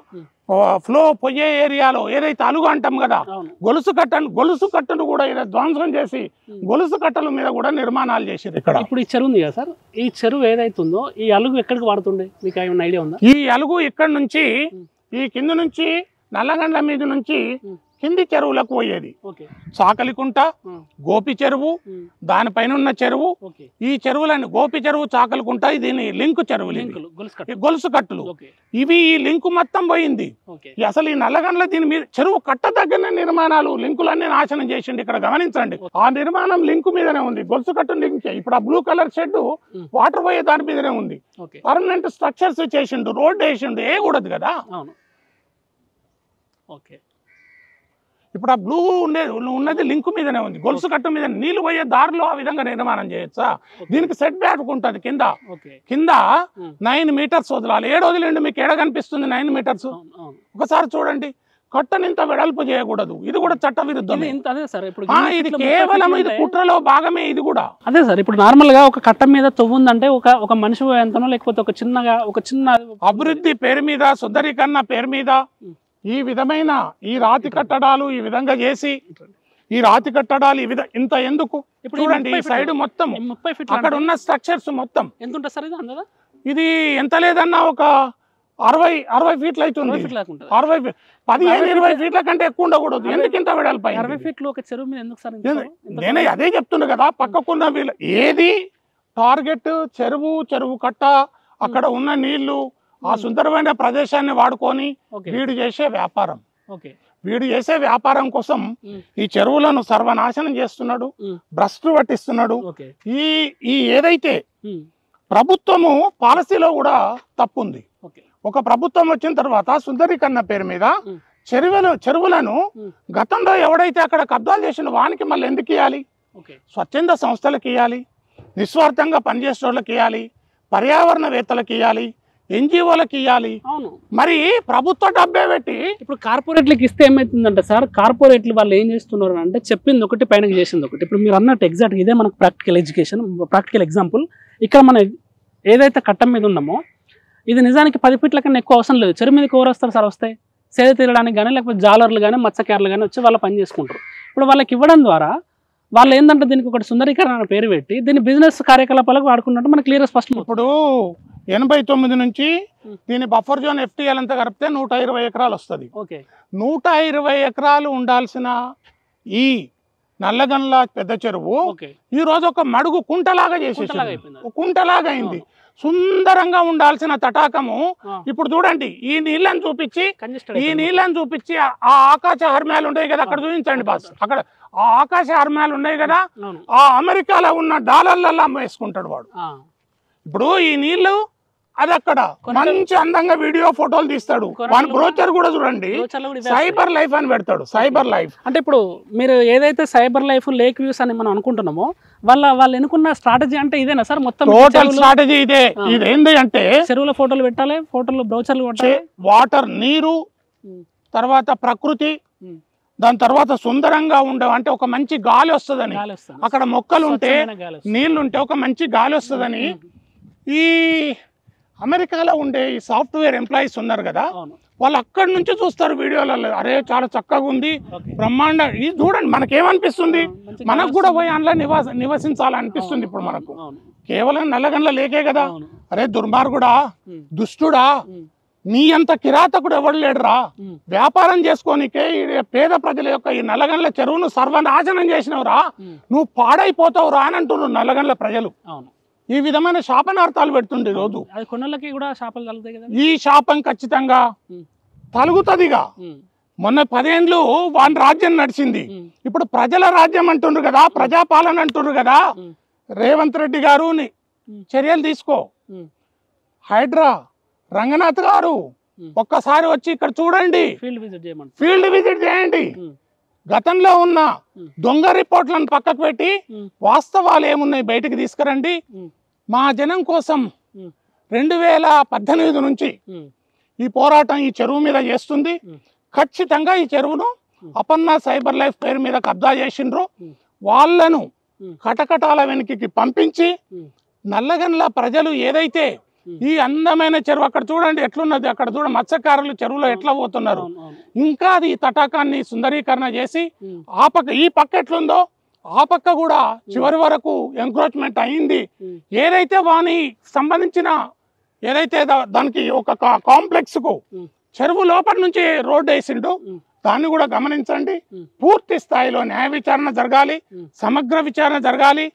[SPEAKER 2] ఫ్లో పోయే ఏరియాలో ఏదైతే అలుగు అంటాం కదా, గొలుసు కట్టను కూడా ధ్వంసం చేసి గొలుసు కట్టల మీద కూడా నిర్మాణాలు చేసేది. ఇక్కడ
[SPEAKER 1] ఇప్పుడు ఈ చెరువు ఉంది కదా సార్, ఈ చెరువు ఏదైతుందో ఈ అలుగు ఎక్కడికి వాడుతుండే మీకు ఏమైనా ఐడియా ఉందా?
[SPEAKER 2] ఈ అలుగు ఇక్కడ నుంచి ఈ కింద నుంచి నల్లగండ్ల మీద నుంచి కింది చెరువులకు పోయేది. చాకలికుంట, గోపి చెరువు, దానిపైన ఉన్న చెరువు, ఈ చెరువులని గోపి చెరువు, చాకలికుంట, దీని లింకు చెరువులు, గొలుసు కట్టులు, ఇవి ఈ లింకు మొత్తం పోయింది. అసలు ఈ నల్లగండ్ల దీని మీద చెరువు కట్ట దగ్గర నిర్మాణాలు లింకులన్నీ నాశనం చేసిండు. ఇక్కడ గమనించండి, ఆ నిర్మాణం లింకు మీదనే ఉంది, గొలుసు కట్టు లింకే. ఇప్పుడు ఆ బ్లూ కలర్ షెడ్ వాటర్ పోయే దాని మీదనే ఉంది. పర్మనెంట్ స్ట్రక్చర్స్ చేసిండు, రోడ్ వేసిండు, ఏ కూడదు కదా. ఇప్పుడు ఆ బ్లూ ఉన్నది లింకు మీదనే ఉంది, గొలుసు కట్టు మీద నీళ్లు పోయే దారిలో ఆ విధంగా నిర్మాణం చేయొచ్చా? దీనికి సెట్ బ్యాక్ ఉంటుంది. కింద 9 మీటర్స్ వదలాలి. ఏడు వదిలేండి, మీకు ఏడ కనిపిస్తుంది 9 మీటర్స్? ఒకసారి చూడండి, కట్టనింత వెడల్పు చేయకూడదు. ఇది కూడా చట్ట విరుద్ధం. ఇది కేవలం ఇది కుట్రలో భాగమే. ఇది కూడా
[SPEAKER 1] అదే సార్. ఇప్పుడు నార్మల్ గా ఒక కట్ట మీద తవ్వుందంటే ఒక మనిషి ఎంతనో, లేకపోతే ఒక చిన్న
[SPEAKER 2] అభివృద్ధి పేరు మీద, సుందరీకరణ పేరు మీద ఈ విధమైన ఈ రాతి కట్టడాలు ఈ విధంగా చేసి, ఈ రాతి కట్టడాలు ఇంత ఎందుకు? ఇప్పుడు చూడండి, ఈ సైడ్ మొత్తం
[SPEAKER 1] 30 ఫీట్లు
[SPEAKER 2] అక్కడ ఉన్న స్ట్రక్చర్స్ మొత్తం
[SPEAKER 1] ఎంత ఉంటుంది సార్?
[SPEAKER 2] ఇది ఎంత లేదన్నా ఒక 60 ఫీట్లు అవుతుంది. 15-20 ఫీట్ల కంటే ఎక్కువ ఉండకూడదు. ఎందుకు ఇంత వెడల్పై
[SPEAKER 1] 60 ఫీట్లు ఒక చెరువు మీద ఎందుకు సార్?
[SPEAKER 2] నేనే అదే చెప్తున్నా కదా, పక్కకున్న వీళ్ళు ఏది టార్గెట్ చెరువు కట్ట, అక్కడ ఉన్న నీళ్లు, ఆ సుందరమైన ప్రదేశాన్ని వాడుకొని వీడు చేసే వ్యాపారం కోసం ఈ చెరువులను సర్వనాశనం చేస్తున్నాడు, భ్రష్టు పట్టిస్తున్నాడు. ఈ ఏదైతే ప్రభుత్వము పాలసీలో కూడా తప్పుంది. ఒక ప్రభుత్వం వచ్చిన తర్వాత సుందరీకరణ పేరు మీద చెరువులను గతంలో ఎవడైతే అక్కడ కబ్జాలు చేసిన వానికి మళ్ళీ ఎందుకు ఇవ్వాలి? స్వచ్ఛంద సంస్థలకు ఇవ్వాలి, నిస్వార్థంగా పనిచేసే వాళ్ళకి ఇవ్వాలి, పర్యావరణవేత్తలకు ఇవ్వాలి, ఎన్జిఓలకు ఇవ్వాలి. మరి ప్రభుత్వ డబ్బే పెట్టి
[SPEAKER 1] ఇప్పుడు కార్పొరేట్లకు ఇస్తే ఏమవుతుందంటే సార్, కార్పొరేట్లు వాళ్ళు ఏం చేస్తున్నారు అంటే చెప్పింది ఒకటి, పైన చేసింది ఒకటి. ఇప్పుడు మీరు అన్నట్టు ఎగ్జాక్ట్ ఇదే మనకు ప్రాక్టికల్ ఎగ్జాంపుల్. ఇక్కడ మనం ఏదైతే కట్టం మీద ఉన్నామో ఇది నిజానికి 10 ఫీట్ల కన్నా ఎక్కువ అవసరం లేదు. చెరువు మీద ఎవరు వస్తారు సార్? వస్తాయి సేద తీరడానికి కానీ, లేకపోతే జాలర్లు కానీ, మత్స్యకారులు కానీ వచ్చి వాళ్ళ పని చేసుకుంటారు. ఇప్పుడు వాళ్ళకి ఇవ్వడం ద్వారా వాళ్ళు ఏంటంటే దీనికి ఒకటి సుందరీకరణ అనే పేరు పెట్టి దీన్ని బిజినెస్ కార్యకలాపాలకు వాడుకున్నట్టు మనకు క్లియర్ స్పష్టం.
[SPEAKER 2] ఇప్పుడు 89 నుంచి దీని బఫర్ జోన్ FTL అంతా కలిపితే 120 ఎకరాలు వస్తుంది. 120 ఎకరాలు ఉండాల్సిన ఈ నల్లగండ్ల పెద్ద చెరువు ఈ రోజు ఒక మడుగు కుంటలాగా చేసేసి కుంటలాగా అయింది. సుందరంగా ఉండాల్సిన తటాకము ఇప్పుడు చూడండి, ఈ నీళ్ళని చూపించి ఆ ఆకాశ హర్మ్యాలు ఉన్నాయి కదా, అక్కడ చూపించండి బాస్, అక్కడ ఆ ఆకాశ హర్మ్యాలు ఉన్నాయి కదా, ఆ అమెరికాలో ఉన్న డాలర్లలో అమ్మేసుకుంటాడు వాడు. ఇప్పుడు ఈ నీళ్లు అది అక్కడ మంచి అందంగా వీడియో ఫోటోలు తీస్తాడు. వాని బ్రోచర్ కూడా చూడండి, సైబర్ లైఫ్ అని పెడతాడు. సైబర్ లైఫ్
[SPEAKER 1] అంటే ఇప్పుడు మీరు ఏదైతే సైబర్ లైఫ్, లేక్ వ్యూస్ అని మనం అనుకుంటున్నామో వాళ్ళు ఎన్నుకున్న స్ట్రాటజీ అంటే ఇదేనా సార్? మొత్తం
[SPEAKER 2] టోటల్ స్ట్రాటజీ ఇదే. ఇదేంటి అంటే
[SPEAKER 1] చెరువుల ఫోటోలు పెట్టాలి, ఫోటోలు బ్రౌచర్లు పెట్టాలి,
[SPEAKER 2] వాటర్ నీరు, తర్వాత ప్రకృతి, దాని తర్వాత సుందరంగా ఉండవు అంటే ఒక మంచి గాలి వస్తుందని, అక్కడ మొక్కలు ఉంటే నీళ్లు ఉంటే ఒక మంచి గాలి వస్తుందని ఈ అమెరికాలో ఉండే ఈ సాఫ్ట్వేర్ ఎంప్లాయీస్ ఉన్నారు కదా, వాళ్ళు అక్కడి నుంచి చూస్తారు వీడియోలలో, అరే చాలా చక్కగా ఉంది, బ్రహ్మాండ, ఇది చూడండి. మనకేమనిపిస్తుంది? మనకు కూడా పోయి అందులో నివసించాలనిపిస్తుంది. ఇప్పుడు మనకు కేవలం నల్లగండ్ల లేకే కదా, అరే దుర్మార్గుడా, దుష్టుడా, నీ అంత కిరాతకుడు ఎవడు లేడురా, వ్యాపారం చేసుకోనికే పేద ప్రజల యొక్క ఈ నల్లగండ్ల చెరువును సర్వనాశనం చేసినవురా, నువ్వు పాడైపోతావురా అని అంటున్నారు నల్లగండ్ల ప్రజలు. ఈ విధమైన శాపనార్థాలు పెడుతుండే రోజు.
[SPEAKER 1] అది కొన్నలకి కూడా శాపాలు కలుగుతాయి కదా. ఈ
[SPEAKER 2] శాపం ఖచ్చితంగా తలుగుతుందిగా. మొన్న 10 ఏళ్ళు వాని రాజ్యం నడిచింది, ఇప్పుడు ప్రజల రాజ్యం అంటుండ్రు కదా, ప్రజాపాలన అంటుండ్రు కదా. రేవంత్ రెడ్డి గారు చర్యలు తీసుకో. హైడ్రా రంగనాథ్ గారు ఒక్కసారి వచ్చి ఇక్కడ చూడండి, ఫీల్డ్ విజిట్ చేయండి. గతంలో ఉన్న దొంగ రిపోర్ట్లను పక్కకు పెట్టి వాస్తవాలు ఏమున్నాయి బయటకు తీసుకురండి. మా జనం కోసం 2018 నుంచి ఈ పోరాటం ఈ చెరువు మీద చేస్తుంది. ఖచ్చితంగా ఈ చెరువును అపర్ణ సైబర్ లైఫ్ పేరు మీద కబ్జా చేసిండ్రు. వాళ్ళను కటకటాల వెనుకకి పంపించి నల్లగండ్ల ప్రజలు ఏదైతే ఈ అందమైన చెరువు అక్కడ చూడండి ఎట్లున్నది, అక్కడ చూడ మత్స్యకారులు చెరువులో ఎట్లా పోతున్నారు. ఇంకా అది తటాకాన్ని సుందరీకరణ చేసి ఆ పక్క ఈ పక్క ఎట్లుందో ఆ పక్క కూడా చివరి వరకు ఎంక్రోచ్మెంట్ అయింది. ఏదైతే వాని సంబంధించిన ఏదైతే దానికి ఒక కాంప్లెక్స్ కు చెరువు లోపల నుంచి రోడ్డు వేసిండు, దాన్ని కూడా గమనించండి. పూర్తి స్థాయిలో న్యాయ విచారణ జరగాలి, సమగ్ర విచారణ జరగాలి.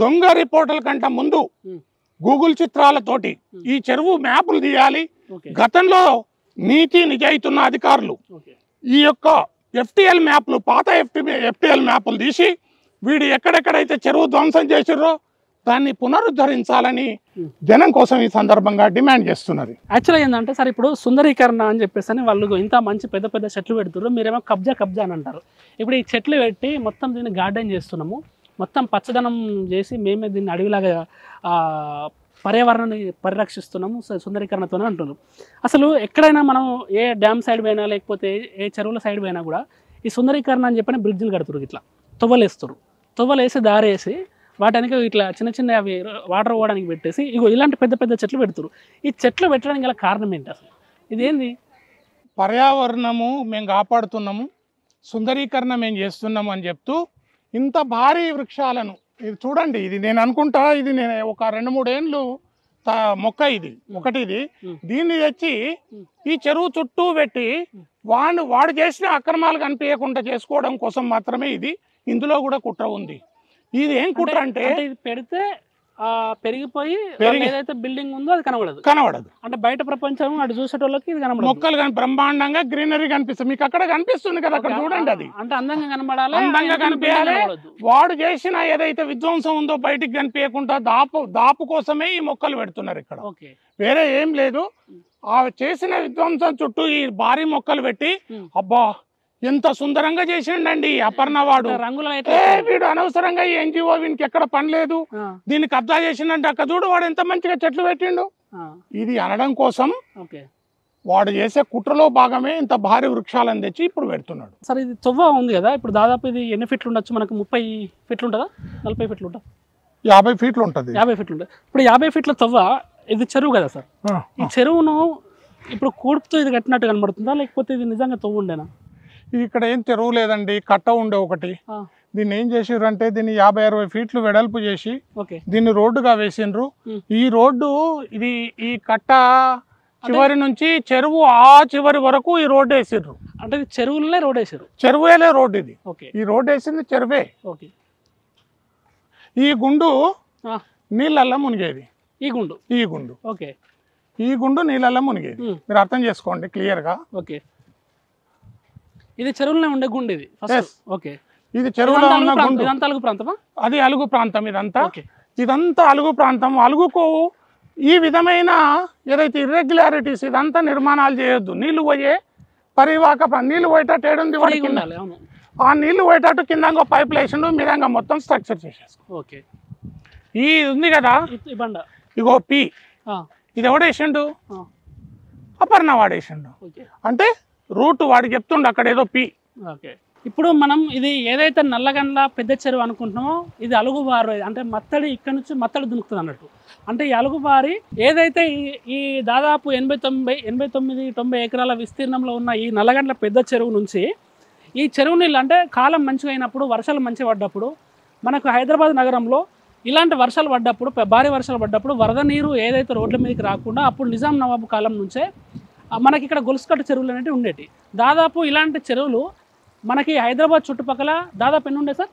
[SPEAKER 2] దొంగ రిపోర్టుల కంటే ముందు గూగుల్ చిత్రాలతోటి ఈ చెరువు మ్యాపులు తీయాలి. గతంలో నీతి నిజాయితున్న అధికారులు ఈ యొక్క ఎఫ్టిఎల్ మ్యాప్లు, పాత ఎఫ్టిఎల్ మ్యాప్లు తీసి వీడు ఎక్కడెక్కడైతే చెరువు ధ్వంసం చేసిర్రో దాన్ని పునరుద్ధరించాలని జనం కోసం ఈ సందర్భంగా డిమాండ్ చేస్తున్నది.
[SPEAKER 1] యాక్చువల్గా ఏంటంటే సార్, ఇప్పుడు సుందరీకరణ అని చెప్పేసి వాళ్ళు ఇంత మంచి పెద్ద పెద్ద చెట్లు పెడుతున్నారు, మీరేమో కబ్జా అని అంటారు. ఇప్పుడు ఈ చెట్లు పెట్టి మొత్తం దీన్ని గార్డెన్ చేస్తున్నాము, మొత్తం పచ్చదనం చేసి మేమే దీన్ని అడవిలాగా పర్యావరణాన్ని పరిరక్షిస్తున్నాము సుందరీకరణతోనే అంటున్నారు. అసలు ఎక్కడైనా మనం ఏ డ్యామ్ సైడ్ పోయినా లేకపోతే ఏ చెరువుల సైడ్ పోయినా కూడా ఈ సుందరీకరణ అని చెప్పిన బ్రిడ్జిలు కడుతున్నారు, ఇట్లా తొవ్వలేస్తారు, తొవ్వలేసి దారేసి వాటానికి ఇట్లా చిన్న చిన్న అవి వాటర్ పోవడానికి పెట్టేసి ఇగో ఇలాంటి పెద్ద పెద్ద చెట్లు పెడుతున్నారు. ఈ చెట్లు పెట్టడానికి గల కారణం ఏంటి అసలు? ఇదేంది?
[SPEAKER 2] పర్యావరణము మేము కాపాడుతున్నాము, సుందరీకరణ మేము చేస్తున్నాము అని చెప్తూ ఇంత భారీ వృక్షాలను ఇది చూడండి. ఇది నేను అనుకుంటా ఇది నేను ఒక 2-3 ఏళ్ళు మొక్క ఇది ఒకటి. ఇది దీన్ని తెచ్చి ఈ చెరువు చుట్టూ పెట్టి వాడు చేసిన అక్రమాలు కనిపించకుండా చేసుకోవడం కోసం మాత్రమే ఇది. ఇందులో కూడా కుట్ర ఉంది. ఇది ఏం కుట్ర అంటే
[SPEAKER 1] ఇది పెడితే పెరిగిపోయి ఏదైతే బిల్డింగ్ ఉందో అది కనబడదు. అంటే బయట ప్రపంచం అటు చూసేటోళ్ళకి ఇది కనబడదు.
[SPEAKER 2] మొక్కలు కానీ బ్రహ్మాండంగా గ్రీనరీ కనిపిస్తుంది. మీకు అక్కడ కనిపిస్తుంది కదా, అక్కడ చూడండి. అది
[SPEAKER 1] అంటే అందంగా కనబడాలి,
[SPEAKER 2] అందంగా కనిపించాలి. వాడు చేసిన ఏదైతే విధ్వంసం ఉందో బయటికి కనిపించకుండా దాపు కోసమే ఈ మొక్కలు పెడుతున్నారు ఇక్కడ. వేరే ఏం లేదు. ఆ చేసిన విధ్వంసం చుట్టూ ఈ భారీ మొక్కలు పెట్టి అబ్బా ఎంత సుందరంగా చేసిండండి అపర్ణ వాడు. వీడు అనవసరంగా ఈ ఎన్జిఓ వీనికి ఎక్కడ పని లేదు, దీన్ని కబ్జా చేసిండంటే అక్కడ చూడు వాడు ఎంత మంచిగా చెట్లు పెట్టిండు. ఇది అనడం కోసం వాడు చేసే కుట్రలో భాగమే ఇంత భారీ వృక్షాలను తెచ్చి ఇప్పుడు పెడుతున్నాడు.
[SPEAKER 1] సరే, ఇది తొవ్వ ఉంది కదా, ఇప్పుడు దాదాపు ఇది ఎన్ని ఫీట్లు ఉండొచ్చు? మనకు 30 ఫీట్లు ఉంటుందా, 40 ఫీట్లు ఉంటుందా?
[SPEAKER 2] 50 ఫీట్లు ఉంటుంది.
[SPEAKER 1] 50 ఫీట్లు ఉంటుంది. ఇప్పుడు 50 ఫీట్ల తొవ్వ, ఇది చెరువు కదా సార్. ఈ చెరువును ఇప్పుడు కూడుపుతో ఇది కట్టినట్టు కనబడుతుందా, లేకపోతే ఇది నిజంగా తొవ్వ ఉండేనా?
[SPEAKER 2] ఇక్కడ ఏం చెరువు లేదండి, కట్ట ఉండే ఒకటి. దీన్ని ఏం చేసిర్రు అంటే దీన్ని 50-60 ఫీట్లు వెడల్పు చేసి దీన్ని రోడ్డుగా వేసిండ్రు. ఈ రోడ్డు ఇది ఈ కట్ట చివరి నుంచి చెరువు ఆ చివరి వరకు ఈ రోడ్డు వేసిండ్రు.
[SPEAKER 1] అంటే చెరువులనే రోడ్ వేసారు?
[SPEAKER 2] చెరువులే రోడ్డు ఇది. ఈ రోడ్డు వేసింది చెరువే. ఈ గుండు నీళ్ళల్లో మునిగేది. ఈ గుండు నీళ్ళల్లో మునిగేది. మీరు అర్థం చేసుకోండి క్లియర్ గా.
[SPEAKER 1] ఇది చెరువులోనే ఉండే గుండు ఇది.
[SPEAKER 2] ఇది చెరువులో ఉన్న గుండు.
[SPEAKER 1] ఇదంతా అలుగు ప్రాంతమా?
[SPEAKER 2] అది అలుగు ప్రాంతం. ఇదంతా అలుగు ప్రాంతం. అలుగుకు ఈ విధమైన ఏదైతే ఇర్రెగ్యులారిటీస్ ఇదంతా నిర్మాణాలు చేయొద్దు. నీళ్లు పోయే పరివాహక నీళ్లు పోయేటట్టు ఏడుంది వాడి కింద. ఆ నీళ్లు పోయేటట్టు కింద పైప్ వేసిండు, మీదంగా మొత్తం స్ట్రక్చర్ చేసేసుకో. ఈ ఉంది కదా ఇగో పి, ఇది ఎవడేసిండు? అపర్ణ వాడేసిండు. అంటే రూట్ వాడు చెప్తుండు అక్కడ ఏదో పి.
[SPEAKER 1] ఇప్పుడు మనం ఇది ఏదైతే నల్లగండ్ల పెద్ద చెరువు అనుకుంటున్నామో ఇది అలుగుబారు, అంటే మత్తడి ఇక్కడ నుంచి మత్తడి దునుకుతుంది అన్నట్టు. అంటే ఈ అలుగుబారి ఏదైతే ఈ దాదాపు 89 ఎకరాల విస్తీర్ణంలో ఉన్న ఈ నల్లగండ్ల పెద్ద చెరువు నుంచి ఈ చెరువు నీళ్ళు అంటే కాలం మంచిగా అయినప్పుడు, వర్షాలు మంచిగా పడ్డప్పుడు, మనకు హైదరాబాద్ నగరంలో ఇలాంటి వర్షాలు పడ్డప్పుడు, భారీ వర్షాలు పడ్డప్పుడు వరద నీరు ఏదైతే రోడ్ల మీదకి రాకుండా అప్పుడు నిజాం నవాబు కాలం నుంచే మనకి ఇక్కడ గొలుసుకట్టు చెరువులు అనేవి ఉండేవి. దాదాపు ఇలాంటి చెరువులు మనకి హైదరాబాద్ చుట్టుపక్కల దాదాపు ఎన్ని ఉండే సార్?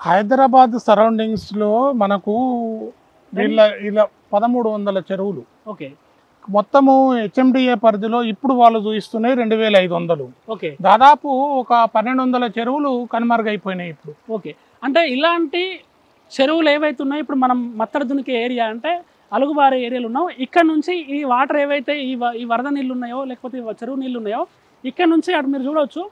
[SPEAKER 2] హైదరాబాద్ సరౌండింగ్స్లో మనకు ఇలా 1300 చెరువులు.
[SPEAKER 1] ఓకే.
[SPEAKER 2] మొత్తము హెచ్ఎండిఏ పరిధిలో ఇప్పుడు వాళ్ళు చూపిస్తున్నాయి 2500.
[SPEAKER 1] ఓకే.
[SPEAKER 2] దాదాపు ఒక 1200 చెరువులు కనుమరుగైపోయినాయి ఇప్పుడు.
[SPEAKER 1] ఓకే. అంటే ఇలాంటి చెరువులు ఏవైతే ఉన్నాయో ఇప్పుడు మనం మత్తడి దునికి ఏరియా అంటే అలుగుబారే ఏరియాలు ఉన్నాం. ఇక్కడ నుంచి ఈ వాటర్ ఏవైతే ఈ వరద నీళ్ళు ఉన్నాయో లేకపోతే చెరువు నీళ్ళు ఉన్నాయో ఇక్కడ నుంచి అటు మీరు చూడవచ్చు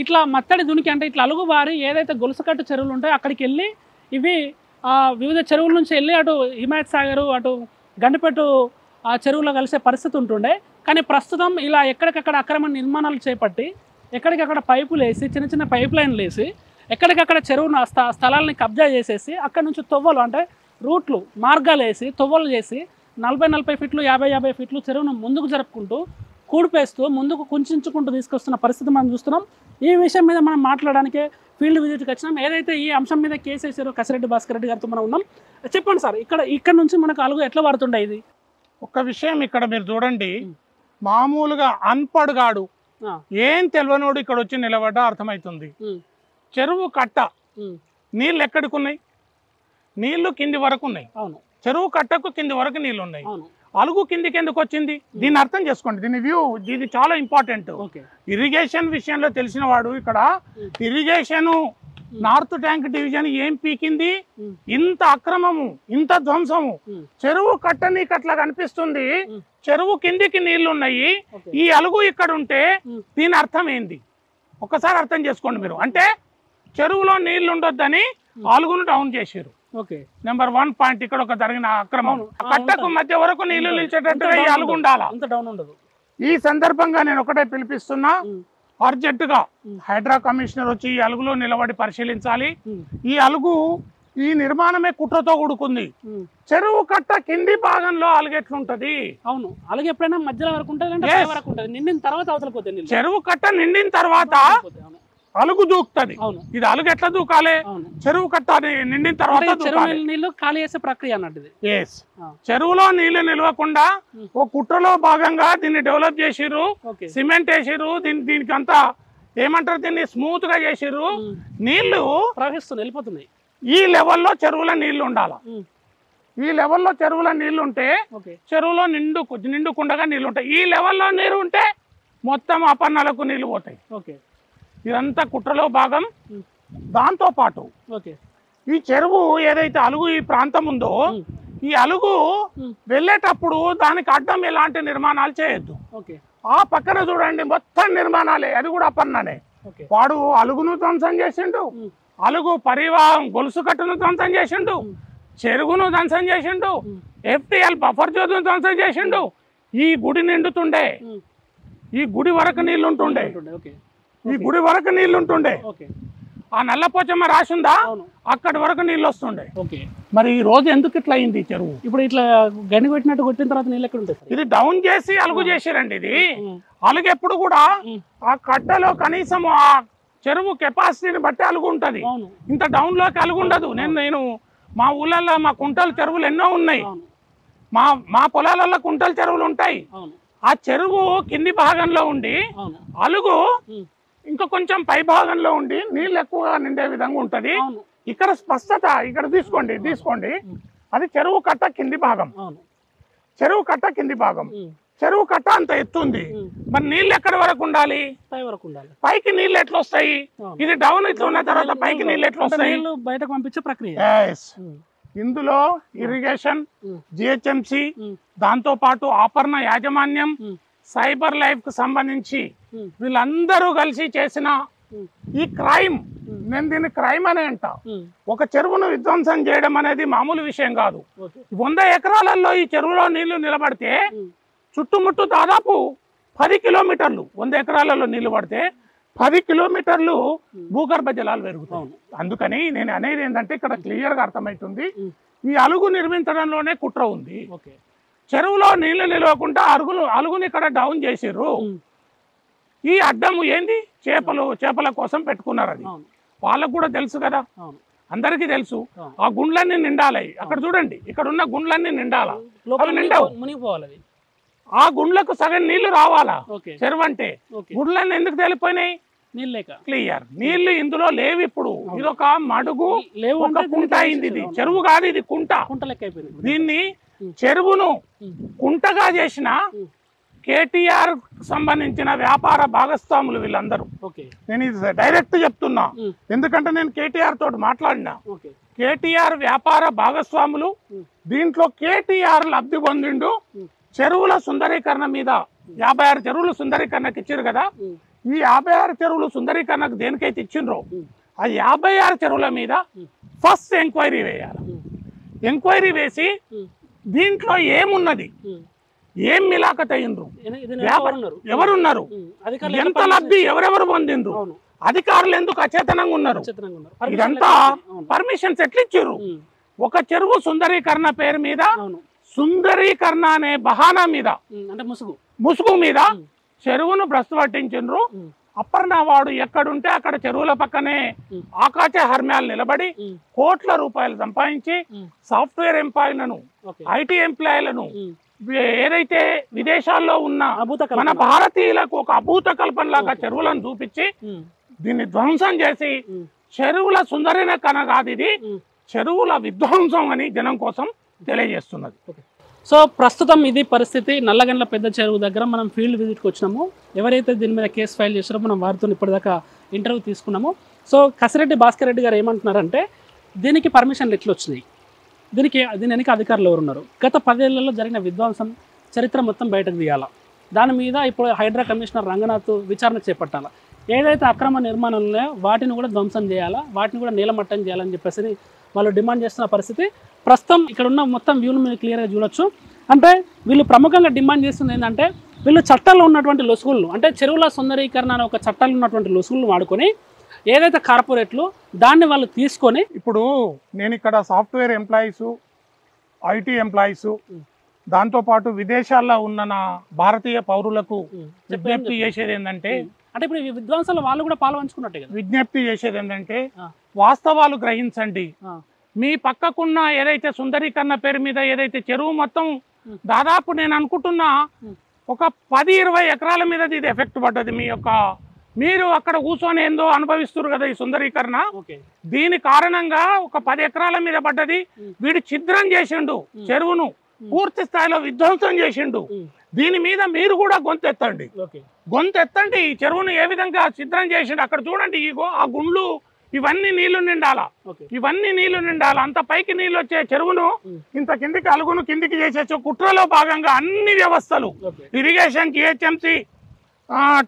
[SPEAKER 1] ఇట్లా మత్తడి దునికి అంటే ఇట్లా అలుగుబారి ఏదైతే గొలుసుకట్టు చెరువులు ఉంటాయో అక్కడికి వెళ్ళి ఇవి వివిధ చెరువుల నుంచి వెళ్ళి అటు హిమాయత్ సాగర్ అటు గండిపేట ఆ చెరువులో కలిసే పరిస్థితి ఉంటుండే. కానీ ప్రస్తుతం ఇలా ఎక్కడికక్కడ అక్రమ నిర్మాణాలు చేపట్టి ఎక్కడికక్కడ పైపులు వేసి చిన్న చిన్న పైప్ లైన్లు వేసి ఎక్కడికక్కడ చెరువును స్థలాలని కబ్జా చేసేసి అక్కడ నుంచి తొవ్వలు అంటే రూట్లు మార్గాలు వేసి తొవ్వలు చేసి 40-40 ఫీట్లు 50-50 ఫీట్లు చెరువును ముందుకు జరుపుకుంటూ కూడిపేస్తూ ముందుకు కుంచుకుంటూ తీసుకొస్తున్న పరిస్థితి మనం చూస్తున్నాం. ఈ విషయం మీద మనం మాట్లాడడానికే ఫీల్డ్ విజిట్కి వచ్చినాం. ఏదైతే ఈ అంశం మీద కేసు వేసారో కసిరెడ్డి భాస్కర్ రెడ్డి గారితో మనం ఉన్నాం. చెప్పండి సార్, ఇక్కడ నుంచి మనకు అలుగు ఎట్లా పడుతుండే? ఇది
[SPEAKER 2] ఒక్క విషయం ఇక్కడ మీరు చూడండి, మామూలుగా అన్పడ్గాడు ఏం తెలియనోడు ఇక్కడ వచ్చి నిలబడ్డా అర్థమవుతుంది. చెరువు కట్ట నీళ్ళు ఎక్కడికి ఉన్నాయి? నీళ్లు కింది వరకు ఉన్నాయి. చెరువు కట్టకు కింది వరకు నీళ్లు ఉన్నాయి. అలుగు కిందికి ఎందుకు వచ్చింది? దీన్ని అర్థం చేసుకోండి. దీని చాలా ఇంపార్టెంట్. ఇరిగేషన్ విషయంలో తెలిసిన వాడు ఇక్కడ ఇరిగేషన్ నార్త్ ట్యాంక్ డివిజన్ ఏం పీకింది? ఇంత అక్రమము, ఇంత ధ్వంసము. చెరువు కట్ట నీకు అట్లా కనిపిస్తుంది, చెరువు కిందికి నీళ్లు ఉన్నాయి, ఈ అలుగు ఇక్కడ ఉంటే దీని అర్థం ఏంది? ఒకసారి అర్థం చేసుకోండి మీరు. అంటే చెరువులో నీళ్లు ఉండొద్దని అలుగును డౌన్ చేసారు. Number 1 point. ఇక్కడ ఒక జరిగిన అక్రమం, కట్టకు మధ్య వరకు నీళ్లు నిలిచేటట్టుగా ఈ అలుగు ఉండాలా. ఈ సందర్భంగా నేను ఒకటే పిలిపిస్తున్నా, అర్జెంట్ గా హైడ్రా కమిషనర్ వచ్చి ఈ అలుగులో నిలబడి పరిశీలించాలి. ఈ అలుగు ఈ నిర్మాణమే కుట్రతో కూడుకుంది. చెరువు కట్ట కింది భాగంలో అలుగు ఎట్లుంటది?
[SPEAKER 1] అవును, అలుగు ఎప్పుడైనా మధ్యలో వరకు ఉంటుంది, నిండిన తర్వాత అవతలపోతుంది.
[SPEAKER 2] చెరువు కట్ట నిండిన తర్వాత అలుగు దూకుతుంది. ఇది అలుగు ఎట్లా దూకాలి? చెరువు కట్ట నిండిన తర్వాత
[SPEAKER 1] నీళ్లు ఖాళీ చేసే ప్రక్రియ అన్నట్టు.
[SPEAKER 2] చెరువులో నీళ్లు నిలవకుండా ఓ కుట్రలో భాగంగా దీన్ని డెవలప్ చేసిర్రు, సిమెంట్ వేసిర్రు, దీనికి అంతా ఏమంటారు, దీన్ని స్మూత్ గా చేసిర్రు. నీళ్లు
[SPEAKER 1] ప్రవహిస్తున్నాయి, వెళ్ళిపోతున్నాయి.
[SPEAKER 2] ఈ లెవెల్లో చెరువుల నీళ్లు ఉండాల. ఈ లెవెల్లో చెరువుల నీళ్లు ఉంటే చెరువులో నిండుకుండగా నీళ్లు ఉంటాయి. ఈ లెవెల్లో నీరు ఉంటే మొత్తం అపన్నాలకు నీళ్లు పోతాయి. ఇదంతా కుట్రలో భాగం. దాంతో పాటు ఈ చెరువు ఏదైతే అలుగు ఈ ప్రాంతం ఉందో, ఈ అలుగు వెళ్ళేటప్పుడు దానికి అడ్డం ఎలాంటి నిర్మాణాలు చేయొద్దు. ఆ పక్కన చూడండి మొత్తం నిర్మాణాలే, అది కూడా అపన్నానే. వాడు అలుగును ధ్వంసం చేసిండు, అలుగు పరివాహం గొలుసు కట్టును ధ్వంసం చేసిండు, చెరువును ధ్వంసం చేసిండు, FTL బఫర్ జోన్ను ధ్వంసం చేసిండు. ఈ గుడి నిండుతుండే, ఈ గుడి వరకు నీళ్లు ఉంటుండే, ఈ గుడి వరకు నీళ్లు ఉంటుండే. ఆ నల్లపోచమ్మ రాసిందా అక్కడి వరకు నీళ్ళు వస్తుండే. మరి ఈ రోజు ఎందుకు ఇట్లా అయింది చెరువు?
[SPEAKER 1] ఇప్పుడు ఇట్లా గని కొట్టినట్టు కొట్టిన తర్వాత నీళ్ళు ఎక్కడ ఉంటాయి?
[SPEAKER 2] ఇది డౌన్ చేసి అలుగు చేసిరండి. ఇది అలుగు ఎప్పుడు కూడా ఆ కట్టలో కనీసం ఆ చెరువు కెపాసిటీని బట్టి అలుగు ఉంటది. ఇంత డౌన్ లోకి అలుగు ఉండదు. నేను మా ఊళ్ళల్లో మా కుంటల చెరువులు ఎన్నో ఉన్నాయి, మా పొలాలలో కుంటల చెరువులు ఉంటాయి. ఆ చెరువు కింది భాగంలో ఉండి అలుగు ఇంకా కొంచెం పై భాగంలో ఉండి నీళ్ళు ఎక్కువగా నిండే విధంగా ఉంటది. ఇక్కడ స్పష్టత ఇక్కడ తీసుకోండి. అది చెరువు కట్ట కింది భాగం. చెరువు కట్ట కింది భాగం, చెరువు కట్ట అంత ఎత్తుంది. మరి నీళ్ళు ఎక్కడి వరకు ఉండాలి? పైకి నీళ్ళు ఎట్లా వస్తాయి? ఇది డౌన్ ఇట్లా ఉన్న తర్వాత పైకి నీళ్ళు ఎట్లా వస్తాయి?
[SPEAKER 1] బయటకు పంపించే ప్రక్రియ.
[SPEAKER 2] ఇందులో ఇరిగేషన్, GHMC, దాంతో పాటు ఆపరణ యాజమాన్యం, సైబర్ లైఫ్ కు సంబంధించి వీళ్ళందరూ కలిసి చేసిన ఈ క్రైమ్, నేను దీన్ని క్రైమ్ అనే అంట. ఒక చెరువును విధ్వంసం చేయడం అనేది మామూలు విషయం కాదు. 100 ఎకరాలలో ఈ చెరువులో నీళ్లు నిలబడితే చుట్టుముట్టు దాదాపు 10 కిలోమీటర్లు, 100 ఎకరాలలో నీళ్లు పడితే 10 కిలోమీటర్లు భూగర్భ జలాలు పెరుగుతాయి. అందుకని నేను అనేది ఏంటంటే ఇక్కడ క్లియర్ గా అర్థమవుతుంది, ఈ అలుగు నిర్మించడంలోనే కుట్ర ఉంది. చెరువులో నీళ్లు నిలవకుండా అలుగుని ఇక్కడ డౌన్ చేసిర్రు. ఈ అడ్డము ఏంది? చేపల కోసం పెట్టుకున్నారు. అది వాళ్ళకు కూడా తెలుసు కదా, అందరికీ తెలుసు. ఆ గుండ్లన్నీ నిండాలి. అక్కడ చూడండి, ఇక్కడ ఉన్న గుండ్లన్నీ నిండాలా? అవి నిండవు, ఆ గుండ్లకు సగం నీళ్లు రావాలా చెరువు అంటే. గుండ్లన్నీ ఎందుకు తేలిపోయినాయి?
[SPEAKER 1] నీళ్ళు లేక
[SPEAKER 2] క్లియర్ నీళ్లు ఇందులో లేవు. ఇప్పుడు ఇదొక మడుగు, ఒక కుంట అయింది. ఇది చెరువు కాదు, ఇది కుంట.
[SPEAKER 1] కుంట లెక్క అయిపోయింది.
[SPEAKER 2] దీన్ని చెరువును కుంటగా చేసిన కేటీఆర్ సంబంధించిన వ్యాపార భాగస్వాములు వీళ్ళందరూ. నేను ఇది డైరెక్ట్ చెప్తున్నా, ఎందుకంటే నేను కేటీఆర్ తోటి మాట్లాడినా. కేటీఆర్ వ్యాపార భాగస్వాములు, దీంట్లో కేటీఆర్ లబ్ధి పొందిండు. చెరువుల సుందరీకరణ మీద 56 చెరువులు సుందరీకరణకు ఇచ్చారు కదా, ఈ 56 చెరువులు సుందరీకరణకు దేనికైతే ఇచ్చిండ్రో ఆ 56 చెరువుల మీద ఫస్ట్ ఎంక్వైరీ వేయాలి. ఎంక్వైరీ వేసి దీంట్లో ఏమున్నది, ఏం మిలాఖత్ అయ్యిండ్రు, ఎవరున్నారు, ఎంత లబ్ధి ఎవరెవరు పొందిండ్రు, అధికారులు ఎందుకు అచేతనంగా ఉన్నారు, ఇదంతా పర్మిషన్స్ ఎట్లా ఇచ్చారు. ఒక చెరువు సుందరీకరణ పేరు మీద, సుందరీకరణ అనే బహానా మీద, ముసుగు మీద చెరువును భ్రష్టు పట్టించిండ్రు. అప్పర్ణ వాడు ఎక్కడుంటే అక్కడ చెరువుల పక్కనే ఆకాశ హర్మ్యాలు నిలబడి కోట్ల రూపాయలు సంపాదించి సాఫ్ట్వేర్ ఎంప్లాయీలను, ఐటీ ఎంప్లాయీలను, ఏదైతే విదేశాల్లో ఉన్న మన భారతీయులకు ఒక అభూత కల్పనలాగా చెరువులను చూపించి దీన్ని ధ్వంసం చేసి చెరువుల సుందరీకరణ కాదు, ఇది చెరువుల విధ్వంసం అని జనం కోసం తెలియజేస్తున్నది.
[SPEAKER 1] సో ప్రస్తుతం ఇది పరిస్థితి. నల్లగండ్ల పెద్ద చెరువు దగ్గర మనం ఫీల్డ్ విజిట్కి వచ్చినాము. ఎవరైతే దీని మీద కేసు ఫైల్ చేశారో మనం వారితో ఇప్పటిదాకా ఇంటర్వ్యూ తీసుకున్నాము. సో కసిరెడ్డి భాస్కర్ రెడ్డి గారు ఏమంటున్నారంటే దీనికి పర్మిషన్లు ఎట్లా వచ్చినాయి, దీని వెనక అధికారులు ఎవరున్నారు, గత 10 ఏళ్లలో జరిగిన విధ్వంసం చరిత్ర మొత్తం బయటకు తీయాలా, దాని మీద ఇప్పుడు హైడ్రా కమిషనర్ రంగనాథ్ విచారణ చేపట్టాలా, ఏదైతే అక్రమ నిర్మాణాలు ఉన్నాయో వాటిని కూడా ధ్వంసం చేయాలా, వాటిని కూడా నీలమట్టం చేయాలని చెప్పేసి వాళ్ళు డిమాండ్ చేస్తున్న పరిస్థితి. ప్రస్తుతం ఇక్కడ ఉన్న మొత్తం వ్యూను మీరు క్లియర్గా చూడొచ్చు. అంటే వీళ్ళు ప్రముఖంగా డిమాండ్ చేస్తుంది ఏంటంటే వీళ్ళు చట్టాల్లో ఉన్నటువంటి లొసుగులను, అంటే చెరువుల సుందరీకరణ అనే ఒక చట్టాల్లో ఉన్నటువంటి లొసుగులను వాడుకొని ఏదైతే కార్పొరేట్లు దాన్ని వాళ్ళు తీసుకొని,
[SPEAKER 2] ఇప్పుడు నేను ఇక్కడ సాఫ్ట్వేర్ ఎంప్లాయీసు, ఐటీ ఎంప్లాయీసు, దాంతోపాటు విదేశాల్లో ఉన్న నా భారతీయ పౌరులకు విజ్ఞప్తి చేసేది ఏంటంటే,
[SPEAKER 1] అంటే ఇప్పుడు ఈ విధ్వంసాలు వాళ్ళు కూడా పాల్పంచుకున్నట్టే కదా,
[SPEAKER 2] విజ్ఞప్తి చేసేది ఏంటంటే వాస్తవాలు గ్రహించండి. మీ పక్కకున్న ఏదైతే సుందరీకరణ పేరు మీద ఏదైతే చెరువు మొత్తం దాదాపు నేను అనుకుంటున్నా ఒక 10-20 ఎకరాల మీద ఇది ఎఫెక్ట్ పడ్డది. మీరు అక్కడ కూర్చొని ఏందో అనుభవిస్తున్నారు కదా ఈ సుందరీకరణ, దీని కారణంగా ఒక 10 ఎకరాల మీద పడ్డది. వీడు ఛిద్రం చేసిండు, చెరువును పూర్తి స్థాయిలో విధ్వంసం చేసిండు. దీని మీద మీరు కూడా గొంతెత్తండి. ఈ చెరువును ఏ విధంగా ఛిద్రం చేసిండు అక్కడ చూడండి. ఇగో ఆ గుండ్లు, ఇవన్నీ నీళ్లు నిండాలా, అంత పైకి నీళ్ళు వచ్చే చెరువును ఇంత కిందికి అలుగును కిందికి చేసేచ్చు. కుట్రలో భాగంగా అన్ని వ్యవస్థలు, ఇరిగేషన్, జిహెచ్ఎంసి,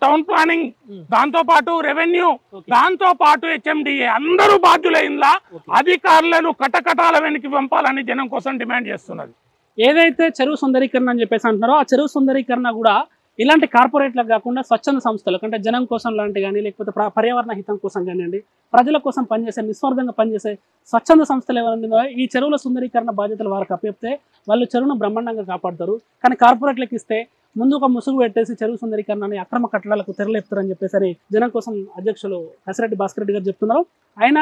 [SPEAKER 2] టౌన్ ప్లానింగ్, దాంతో పాటు రెవెన్యూ, దాంతో పాటు హెచ్ఎండిఏ అందరూ బాధ్యులైనలా అధికారులను కటకటాల వెనక్కి పంపాలని జనం కోసం డిమాండ్ చేస్తున్నది.
[SPEAKER 1] ఏదైతే చెరువు సుందరీకరణ అని చెప్పేసి అంటున్నారో ఆ చెరువు సుందరీకరణ కూడా ఇలాంటి కార్పొరేట్లకు కాకుండా స్వచ్ఛంద సంస్థలకు, అంటే జనం కోసం లాంటి కానీ, లేకపోతే పర్యావరణ హితం కోసం కానివ్వండి, ప్రజల కోసం పనిచేసే, నిస్వార్థంగా పనిచేసే స్వచ్ఛంద సంస్థలు ఏమైనా ఈ చెరువుల సుందరీకరణ బాధ్యతలు వారికి అప్పచెప్తే వాళ్ళు చెరువును బ్రహ్మాండంగా కాపాడుతారు. కానీ కార్పొరేట్లకు ఇస్తే ముందు ఒక ముసుగు పెట్టేసి చెరువు సుందరీకరణని అక్రమ కట్టడాలకు తెరలేపుతారని చెప్పేసి అని జనం కోసం అధ్యక్షులు కసిరెడ్డి భాస్కర్ రెడ్డి గారు చెప్తున్నారు. ఆయన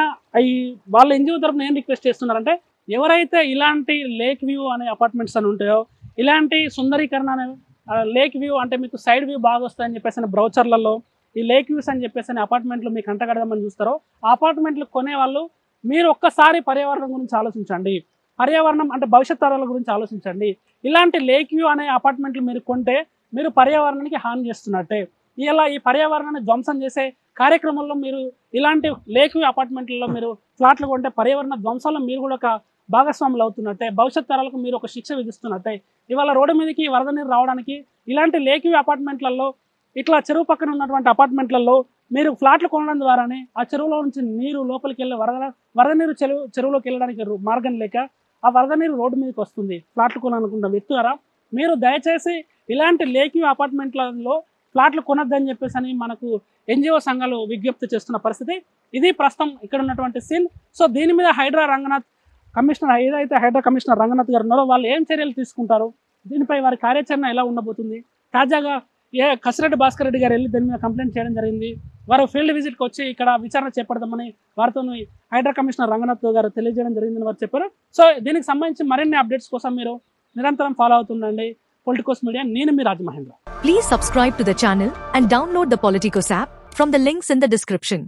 [SPEAKER 1] వాళ్ళ ఎన్జిఓ తరఫున ఏం రిక్వెస్ట్ చేస్తున్నారంటే ఎవరైతే ఇలాంటి లేక్ వ్యూ అనే అపార్ట్మెంట్స్ అని ఉంటాయో, ఇలాంటి సుందరీకరణ అనే లేక్ వ్యూ అంటే మీకు సైడ్ వ్యూ బాగా వస్తాయని చెప్పేసి బ్రౌచర్లలో ఈ లేక్ వ్యూస్ అని చెప్పేసి అపార్ట్మెంట్లు మీకు అంటగడదామని చూస్తారో, ఆ అపార్ట్మెంట్లు కొనేవాళ్ళు మీరు ఒక్కసారి పర్యావరణం గురించి ఆలోచించండి. పర్యావరణం అంటే భవిష్యత్ తరాల గురించి ఆలోచించండి. ఇలాంటి లేక్ వ్యూ అనే అపార్ట్మెంట్లు మీరు కొంటే మీరు పర్యావరణానికి హాని చేస్తున్నట్టే. ఇలా ఈ పర్యావరణాన్ని ధ్వంసం చేసే కార్యక్రమంలో మీరు ఇలాంటి లేక్ వ్యూ అపార్ట్మెంట్లలో మీరు ఫ్లాట్లు కొంటే పర్యావరణ ధ్వంసంలో మీరు కూడా ఒక భాగస్వాములు అవుతున్నట్టే, భవిష్యత్ తరాలకు మీరు ఒక శిక్ష విధిస్తున్నట్టే. ఇవాళ రోడ్డు మీదకి వరద నీరు రావడానికి ఇలాంటి లేక్ వ్యూ అపార్ట్మెంట్లలో, ఇట్లా చెరువు పక్కన ఉన్నటువంటి అపార్ట్మెంట్లలో మీరు ఫ్లాట్లు కొనడం ద్వారానే ఆ చెరువులో నుంచి నీరు లోపలికి వెళ్ళి వరద నీరు చెరువులోకి వెళ్ళడానికి మార్గం లేక ఆ వరద నీరు రోడ్డు మీదకి వస్తుంది. ఫ్లాట్లు కొనాలనుకున్న వ్యక్తులారా మీరు దయచేసి ఇలాంటి లేక్ వ్యూ అపార్ట్మెంట్లలో ఫ్లాట్లు కొనొద్దని చెప్పేసి అని మనకు ఎన్జిఓ సంఘాలు విజ్ఞప్తి చేస్తున్న పరిస్థితి. ఇది ప్రస్తుతం ఇక్కడ ఉన్నటువంటి సీన్. సో దీని మీద హైడ్రా కమిషనర్ రంగనాథ్ గారు ఉన్నారో వాళ్ళు ఏం చర్యలు తీసుకుంటారు, దీనిపై వారి కార్యాచరణ ఎలా ఉండబోతుంది. తాజాగా కసిరెడ్డి భాస్కర్ రెడ్డి గారు వెళ్ళి దీని మీద కంప్లైంట్ చేయడం జరిగింది. వారు ఫీల్డ్ విజిట్కి వచ్చి ఇక్కడ విచారణ చేపడదామని వారితో హైడ్రా కమిషనర్ రంగనాథ్ గారు తెలియజేయడం జరిగిందని వారు చెప్పారు. సో దీనికి సంబంధించి మరిన్ని అప్డేట్స్ కోసం మీరు నిరంతరం ఫాలో అవుతుండండి పొలిటికోస్ మీడియా. నేను మీ Rajamahendra.
[SPEAKER 3] Please subscribe to the channel and download the Politicos app from the links in the description.